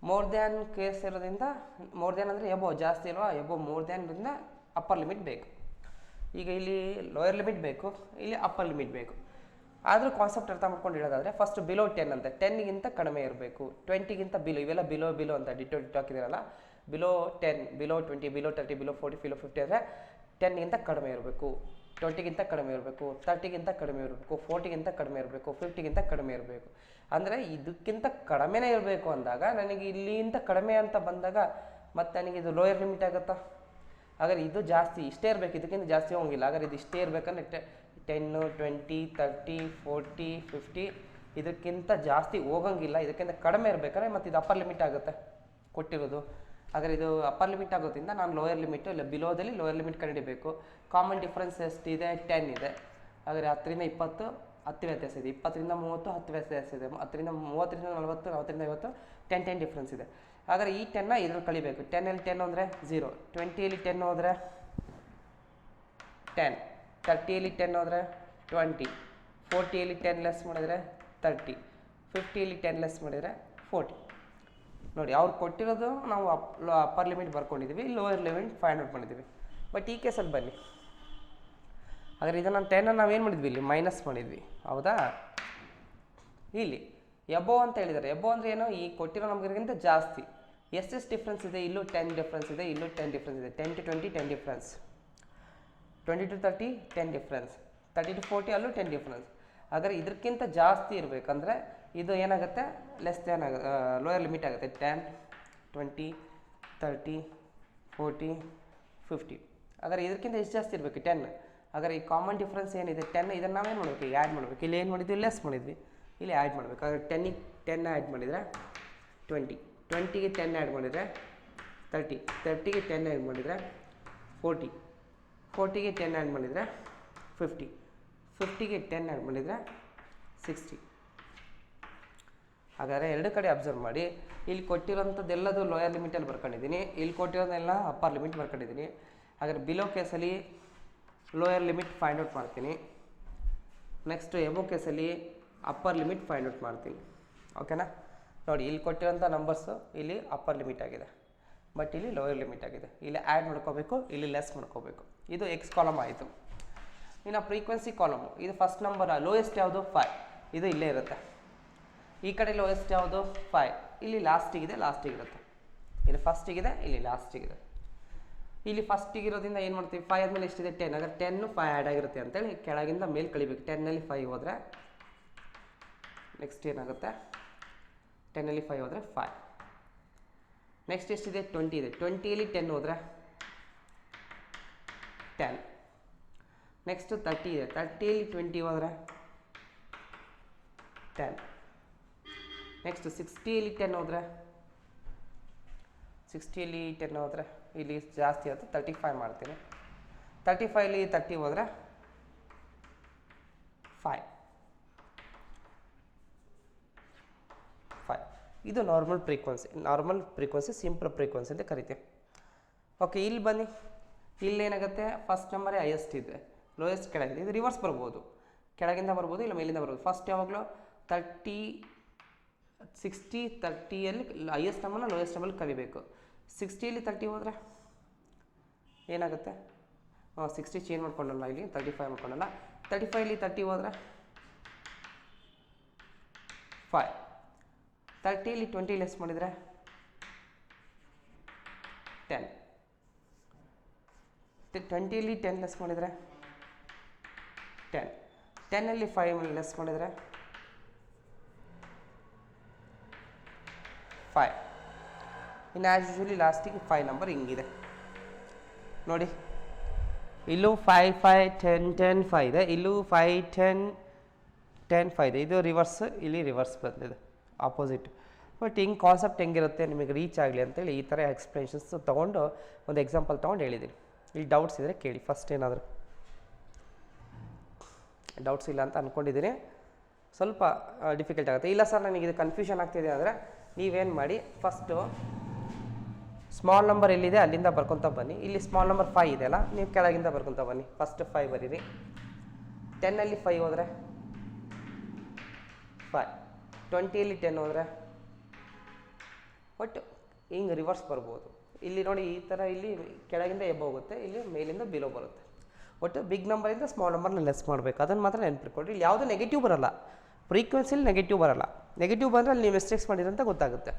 ಮೋರ್ ದ್ಯಾನ್ ಕೇಸ್ ಇರೋದ್ರಿಂದ, ಮೋರ್ ದ್ಯಾನ್ ಅಂದರೆ ಎಬೋ ಜಾಸ್ತಿ ಅಲ್ವಾ, ಎಬೋ ಮೋರ್ ದ್ಯಾನ್ರಿಂದ ಅಪ್ಪರ್ ಲಿಮಿಟ್ ಬೇಕು. ಈಗ ಇಲ್ಲಿ ಲೋಯರ್ ಲಿಮಿಟ್ ಬೇಕು, ಇಲ್ಲಿ ಅಪ್ಪರ್ ಲಿಮಿಟ್ ಬೇಕು. ಆದರೂ ಕಾನ್ಸೆಪ್ಟ್ ಅರ್ಥ ಮಾಡ್ಕೊಂಡು ಹೇಳೋದಾದರೆ ಫಸ್ಟ್ ಬಿಲೋ 10 ಅಂತ, 10ಗಿಂತ ಕಡಿಮೆ ಇರಬೇಕು, 20ಗಿಂತ ಬಿಲೋ, ಇವೆಲ್ಲ ಬಿಲೋ ಅಂತ ಡಿಟೋ ಹಾಕಿದಾರಲ್ಲ. Below 10, below 20, below 30, below 40, below 50 ಅಂದರೆ 10ಗಿಂತ ಕಡಿಮೆ ಇರಬೇಕು, 20ಗಿಂತ ಕಡಿಮೆ ಇರಬೇಕು, 30ಗಿಂತ ಕಡಿಮೆ ಇರಬೇಕು, 40ಗಿಂತ ಕಡಿಮೆ ಇರಬೇಕು, 50ಗಿಂತ ಕಡಿಮೆ ಇರಬೇಕು. ಅಂದರೆ ಇದಕ್ಕಿಂತ ಕಡಿಮೆನೇ ಇರಬೇಕು ಅಂದಾಗ ನನಗೆ ಇಲ್ಲಿಂದ ಕಡಿಮೆ ಅಂತ ಬಂದಾಗ ಮತ್ತು ನನಗೆ ಇದು ಲೋಯರ್ ಲಿಮಿಟ್ ಆಗುತ್ತಾ? ಹಾಗಾದ್ರೆ ಇದು ಜಾಸ್ತಿ ಇಷ್ಟೇ ಇರಬೇಕು, ಇದಕ್ಕಿಂತ ಜಾಸ್ತಿ ಹೋಗಿಲ್ಲ. ಹಾಗಾದ್ರೆ ಇದು ಇಷ್ಟೇ ಇರಬೇಕಂದ್ರೆ 10, 20, 30, 40, 50 ಇದಕ್ಕಿಂತ ಜಾಸ್ತಿ ಹೋಗಂಗಿಲ್ಲ. ಇದಕ್ಕಿಂತ ಕಡಿಮೆ ಇರಬೇಕಾದ್ರೆ ಮತ್ತು ಇದು ಅಪ್ಪರ್ ಲಿಮಿಟ್ ಆಗುತ್ತೆ ಕೊಟ್ಟಿರೋದು. ಹಾಗಾದ್ರೆ ಇದು ಅಪ್ಪರ್ ಲಿಮಿಟ್ ಆಗೋದ್ರಿಂದ ನಾನು ಲೋಯರ್ ಲಿಮಿಟು ಇಲ್ಲ ಬಿಲೋದಲ್ಲಿ ಲೋಯರ್ ಲಿಮಿಟ್ ಕಂಡುಹಿಡಿಬೇಕು. ಕಾಮನ್ ಡಿಫ್ರೆನ್ಸ್ ಎಷ್ಟಿದೆ? 10 ಇದೆ. ಹಾಗಾದರೆ 10ರಿಂದ 20 10 ವ್ಯತ್ಯಾಸ ಇದೆ, 20ರಿಂದ 30 10 ವ್ಯತ್ಯಾಸ ಇದೆ, 10ರಿಂದ 30ರಿಂದ 40 40ರಿಂದ 50 10 ಡಿಫ್ರೆನ್ಸ್ ಇದೆ. ಹಾಗಾದರೆ ಈ 10ನ ಇದ್ರಲ್ಲಿ ಕಳಿಬೇಕು. 10ಲ್ಲಿ 10 ಅಂದರೆ 0, 20ಯಲ್ಲಿ 10 ಹೋದರೆ 10, 30ಯಲ್ಲಿ 10 ಹೋದರೆ 20, 40ಯಲ್ಲಿ 10 ಲೆಸ್ ಮಾಡಿದರೆ 30, 50ಯಲ್ಲಿ 10 ಲೆಸ್ ಮಾಡಿದರೆ 40. ನೋಡಿ, ಅವ್ರು ಕೊಟ್ಟಿರೋದು ನಾವು ಅಪ್ಪರ್ ಲಿಮಿಟ್ ಬರ್ಕೊಂಡಿದ್ದೀವಿ, ಲೋಯರ್ ಲಿಮಿಟ್ ಫೈಂಡ್ ಔಟ್ ಮಾಡಿದ್ದೀವಿ. ಬಟ್ ಈ ಕೇಸಲ್ಲಿ ಬನ್ನಿ, ಆದರೆ ಇದನ್ನು 10 ನಾವೇನು ಮಾಡಿದ್ವಿ, ಇಲ್ಲಿ ಮೈನಸ್ ಮಾಡಿದ್ವಿ, ಹೌದಾ? ಇಲ್ಲಿ ಎಬೋ ಅಂತ ಹೇಳಿದ್ದಾರೆ. ಎಬೋ ಅಂದರೆ ಏನು? ಈ ಕೊಟ್ಟಿರೋ ನಮಗಿಂತ ಜಾಸ್ತಿ. ಎಷ್ಟೆಷ್ಟು ಡಿಫ್ರೆನ್ಸ್ ಇದೆ? ಇಲ್ಲೂ 10 ಡಿಫ್ರೆನ್ಸ್ ಇದೆ, ಇಲ್ಲೂ 10 ಡಿಫ್ರೆನ್ಸ್ ಇದೆ. 10 to 20 10 difference, 20 to 30 10 difference, 30 to 40 ಅಲ್ಲೂ 10 ಡಿಫ್ರೆನ್ಸ್. ಹಾಗಾದರೆ ಇದಕ್ಕಿಂತ ಜಾಸ್ತಿ ಇರಬೇಕಂದ್ರೆ ಇದು ಏನಾಗುತ್ತೆ? ಲೆಸ್ ದ್ಯಾನ್ ಆಗುತ್ತೆ, ಲೋಯರ್ ಲಿಮಿಟ್ ಆಗುತ್ತೆ. 10, 20, 30, 40, 50. ಹಾಗಾದರೆ ಇದಕ್ಕಿಂತ ಎಷ್ಟು ಜಾಸ್ತಿ ಇರಬೇಕು? 10. ಹಾಗಾದರೆ ಈ ಕಾಮನ್ ಡಿಫ್ರೆನ್ಸ್ ಏನಿದೆ 10, ಇದನ್ನು ನಾವೇನು ಮಾಡಬೇಕು? ಈಗ ಆ್ಯಡ್ ಮಾಡಬೇಕು. ಇಲ್ಲಿ ಏನು ಮಾಡಿದ್ವಿ? ಲೆಸ್ ಮಾಡಿದ್ವಿ, ಇಲ್ಲಿ ಆ್ಯಡ್ ಮಾಡಬೇಕು. ಹಾಗಾದರೆ 10ಗೆ 10 ಆ್ಯಡ್ ಮಾಡಿದರೆ 20, 20ಗೆ 10 ಆ್ಯಡ್ ಮಾಡಿದರೆ 30, 30ಗೆ 10 ಆ್ಯಡ್ ಮಾಡಿದರೆ 40, 40ಗೆ 10 ಆ್ಯಡ್ ಮಾಡಿದರೆ 50, 50ಗೆ 10 ಆ್ಯಡ್ ಮಾಡಿದರೆ 60. ಹಾಗಾದರೆ ಎರಡು ಕಡೆ ಅಬ್ಸರ್ವ್ ಮಾಡಿ. ಇಲ್ಲಿ ಕೊಟ್ಟಿರೋಂಥದ್ದೆಲ್ಲದು ಲೋಯರ್ ಲಿಮಿಟಲ್ಲಿ ಬರ್ಕೊಂಡಿದ್ದೀನಿ, ಇಲ್ಲಿ ಕೊಟ್ಟಿರೋದೆಲ್ಲ ಅಪ್ಪರ್ ಲಿಮಿಟ್ ಬರ್ಕೊಂಡಿದ್ದೀನಿ. ಹಾಗಾದರೆ ಬಿಲೋ ಕೇಸಲ್ಲಿ ಲೋಯರ್ ಲಿಮಿಟ್ ಫೈಂಡ್ ಔಟ್ ಮಾಡ್ತೀನಿ. ನೆಕ್ಸ್ಟು ಎಬೋ ಕೇಸಲ್ಲಿ ಅಪ್ಪರ್ ಲಿಮಿಟ್ ಫೈಂಡ್ ಔಟ್ ಮಾಡ್ತೀನಿ. ಓಕೆನಾ? ನೋಡಿ, ಇಲ್ಲಿ ಕೊಟ್ಟಿರೋಂಥ ನಂಬರ್ಸು ಇಲ್ಲಿ ಅಪ್ಪರ್ ಲಿಮಿಟ್ ಆಗಿದೆ, ಬಟ್ ಇಲ್ಲಿ ಲೋಯರ್ ಲಿಮಿಟ್ ಆಗಿದೆ. ಇಲ್ಲಿ ಆ್ಯಡ್ ಮಾಡ್ಕೋಬೇಕು, ಇಲ್ಲಿ ಲೆಸ್ ಮಾಡ್ಕೋಬೇಕು. ಇದು ಎಕ್ಸ್ ಕಾಲಮ್ ಆಯಿತು. ಇನ್ನು ಫ್ರೀಕ್ವೆನ್ಸಿ ಕಾಲಮು, ಇದು ಫಸ್ಟ್ ನಂಬರ್ ಲೋಯೆಸ್ಟ್ ಯಾವುದು? 5, ಇದು ಇಲ್ಲೇ ಇರುತ್ತೆ. ಈ ಕಡೆ ಲೋಯೆಸ್ಟ್ ಯಾವುದು? 5, ಇಲ್ಲಿ ಲಾಸ್ಟಿಗಿದೆ, ಲಾಸ್ಟಿಗಿರುತ್ತೆ. ಇಲ್ಲಿ ಫಸ್ಟಿಗಿದೆ, ಇಲ್ಲಿ ಲಾಸ್ಟಿಗಿದೆ. ಇಲ್ಲಿ ಫಸ್ಟಿಗೆ ಇರೋದ್ರಿಂದ ಏನು ಮಾಡ್ತೀವಿ, 5 ಆದಮೇಲೆ ಎಷ್ಟಿದೆ 10, ಹಾಗಾದ್ರೆ 10 5 ಆ್ಯಡ್ ಆಗಿರುತ್ತೆ ಅಂತೇಳಿ ಕೆಳಗಿಂದ ಮೇಲೆ ಕಳಿಬೇಕು. 10ನಲ್ಲಿ 5 ಹೋದರೆ ನೆಕ್ಸ್ಟ್ ಏನಾಗುತ್ತೆ, 10ನಲ್ಲಿ 5 ಹೋದರೆ 5. ನೆಕ್ಸ್ಟ್ ಎಷ್ಟಿದೆ 20 ಇದೆ, 20ಯಲ್ಲಿ 10 ಹೋದರೆ 10. ನೆಕ್ಸ್ಟ್ 30 ಇದೆ, 30ಯಲ್ಲಿ 20 ಹೋದರೆ 10. ನೆಕ್ಸ್ಟ್ 60ಯಲ್ಲಿ 10 ಹೋದರೆ 60ಯಲ್ಲಿ 10 ಹೋದರೆ ಇಲ್ಲಿ ಜಾಸ್ತಿ ಆಗುತ್ತೆ, 35 ಮಾಡ್ತೀನಿ. 35ಲ್ಲಿ 30 ಹೋದರೆ 5. ಇದು ನಾರ್ಮಲ್ ಫ್ರೀಕ್ವೆನ್ಸಿ ಸಿಂಪಲ್ ಫ್ರೀಕ್ವೆನ್ಸಿ ಅಂತ ಕರಿತೀವಿ. ಓಕೆ, ಇಲ್ಲಿ ಬನ್ನಿ. ಇಲ್ಲೇನಾಗುತ್ತೆ, ಫಸ್ಟ್ ನಂಬರೇ ಹೈಯೆಸ್ಟ್ ಇದೆ, ಲೋಯೆಸ್ಟ್ ಕೆಳಗಿದೆ. ಇದು ರಿವರ್ಸ್ ಬರ್ಬೋದು, ಕೆಳಗಿಂದ ಬರ್ಬೋದು ಇಲ್ಲ ಮೇಲಿಂದ ಬರ್ಬೋದು. ಫಸ್ಟ್ ಯಾವಾಗಲೂ 60 30ಯಲ್ಲಿ ಹೈಯೆಸ್ಟ್ ನಂಬರ್ನ ಲೋಯೆಸ್ಟ್ ನಂಬರ್ ಕಲಿಬೇಕು. 60ಯಲ್ಲಿ 30 ಹೋದರೆ ಏನಾಗುತ್ತೆ, 60 ಚೇಂಜ್ ಮಾಡ್ಕೊಂಡಲ್ಲ, ಇಲ್ಲಿ 35 ಮಾಡ್ಕೊಂಡಲ್ಲ. 35ಲ್ಲಿ 30 ಹೋದರೆ 5. 30ಯಲ್ಲಿ 20 ಲೆಸ್ ಮಾಡಿದರೆ 10. 20ಯಲ್ಲಿ 10 ಲೆಸ್ ಮಾಡಿದರೆ 10. 10ಲ್ಲಿ 5 ಲೆಸ್ ಮಾಡಿದರೆ 5. ಇನ್ನು ಆ್ಯಸ್ ಯೂಶ್ವಲಿ ಲಾಸ್ಟಿಗೆ 5 ನಂಬರ್ ಹಿಂಗಿದೆ ನೋಡಿ. ಇಲ್ಲೂ 5 5 10 10 5 ಇದೆ, ಇಲ್ಲೂ 5 10 10 5 ಇದೆ. ಇದು ರಿವರ್ಸ್, ಇಲ್ಲಿ ರಿವರ್ಸ್ ಬಂದಿದೆ, ಆಪೋಸಿಟ್. ಬಟ್ ಹಿಂಗೆ ಕಾನ್ಸೆಪ್ಟ್ ಹೆಂಗಿರುತ್ತೆ ನಿಮಗೆ ರೀಚ್ ಆಗಲಿ ಅಂತೇಳಿ ಈ ಥರ ಎಕ್ಸ್ಪ್ಲನೇಷನ್ಸ್ ತೊಗೊಂಡು ಒಂದು ಎಕ್ಸಾಂಪಲ್ ತೊಗೊಂಡು ಹೇಳಿದ್ದೀನಿ. ಇಲ್ಲಿ ಡೌಟ್ಸ್ ಇದ್ದರೆ ಕೇಳಿ. ಫಸ್ಟ್ ಏನಾದರೂ ಡೌಟ್ಸ್ ಇಲ್ಲ ಅಂತ ಅಂದ್ಕೊಂಡಿದ್ದೀನಿ. ಸ್ವಲ್ಪ ಡಿಫಿಕಲ್ಟ್ ಆಗುತ್ತೆ. ಇಲ್ಲ ಸರ್ ನನಗೆ ಇದು ಕನ್ಫ್ಯೂಷನ್ ಆಗ್ತಿದೆ ಅಂದರೆ ನೀವೇನು ಮಾಡಿ, ಫಸ್ಟು ಸ್ಮಾಲ್ ನಂಬರ್ ಎಲ್ಲಿದೆ ಅಲ್ಲಿಂದ ಬರ್ಕೊತ ಬನ್ನಿ. ಇಲ್ಲಿ ಸ್ಮಾಲ್ ನಂಬರ್ 5 ಇದೆಯಲ್ಲ, ನೀವು ಕೆಳಗಿಂದ ಬರ್ಕೊತ ಬನ್ನಿ. ಫಸ್ಟ್ 5 ಬರೀರಿ. 10ನಲ್ಲಿ 5 ಹೋದರೆ 5. 20ಯಲ್ಲಿ 10 ಹೋದರೆ ಒಟ್ಟು ಹಿಂಗೆ ರಿವರ್ಸ್ ಬರ್ಬೋದು. ಇಲ್ಲಿ ನೋಡಿ ಈ ಥರ, ಇಲ್ಲಿ ಕೆಳಗಿಂದ ಎಬ್ಬ ಹೋಗುತ್ತೆ, ಇಲ್ಲಿ ಮೇಲಿಂದ ಬಿಲೋ ಬರುತ್ತೆ. ಒಟ್ಟು ಬಿಗ್ ನಂಬರಿಂದ ಸ್ಮಾಲ್ ನಂಬರ್ನ ಲೆಸ್ ಮಾಡಬೇಕು, ಅದನ್ನು ಮಾತ್ರ ನೆನಪಿಟ್ಕೊಡ್ರಿ. ಇಲ್ಲಿ ಯಾವುದೂ ನೆಗೆಟಿವ್ ಬರೋಲ್ಲ, ಫ್ರೀಕ್ವೆನ್ಸಿಲಿ ನೆಗೆಟಿವ್ ಬರೋಲ್ಲ. ನೆಗೆಟಿವ್ ಬಂದರೆ ಅಲ್ಲಿ ನೀವು ಮಿಸ್ಟೇಕ್ಸ್ ಮಾಡಿರಂತ ಗೊತ್ತಾಗುತ್ತೆ.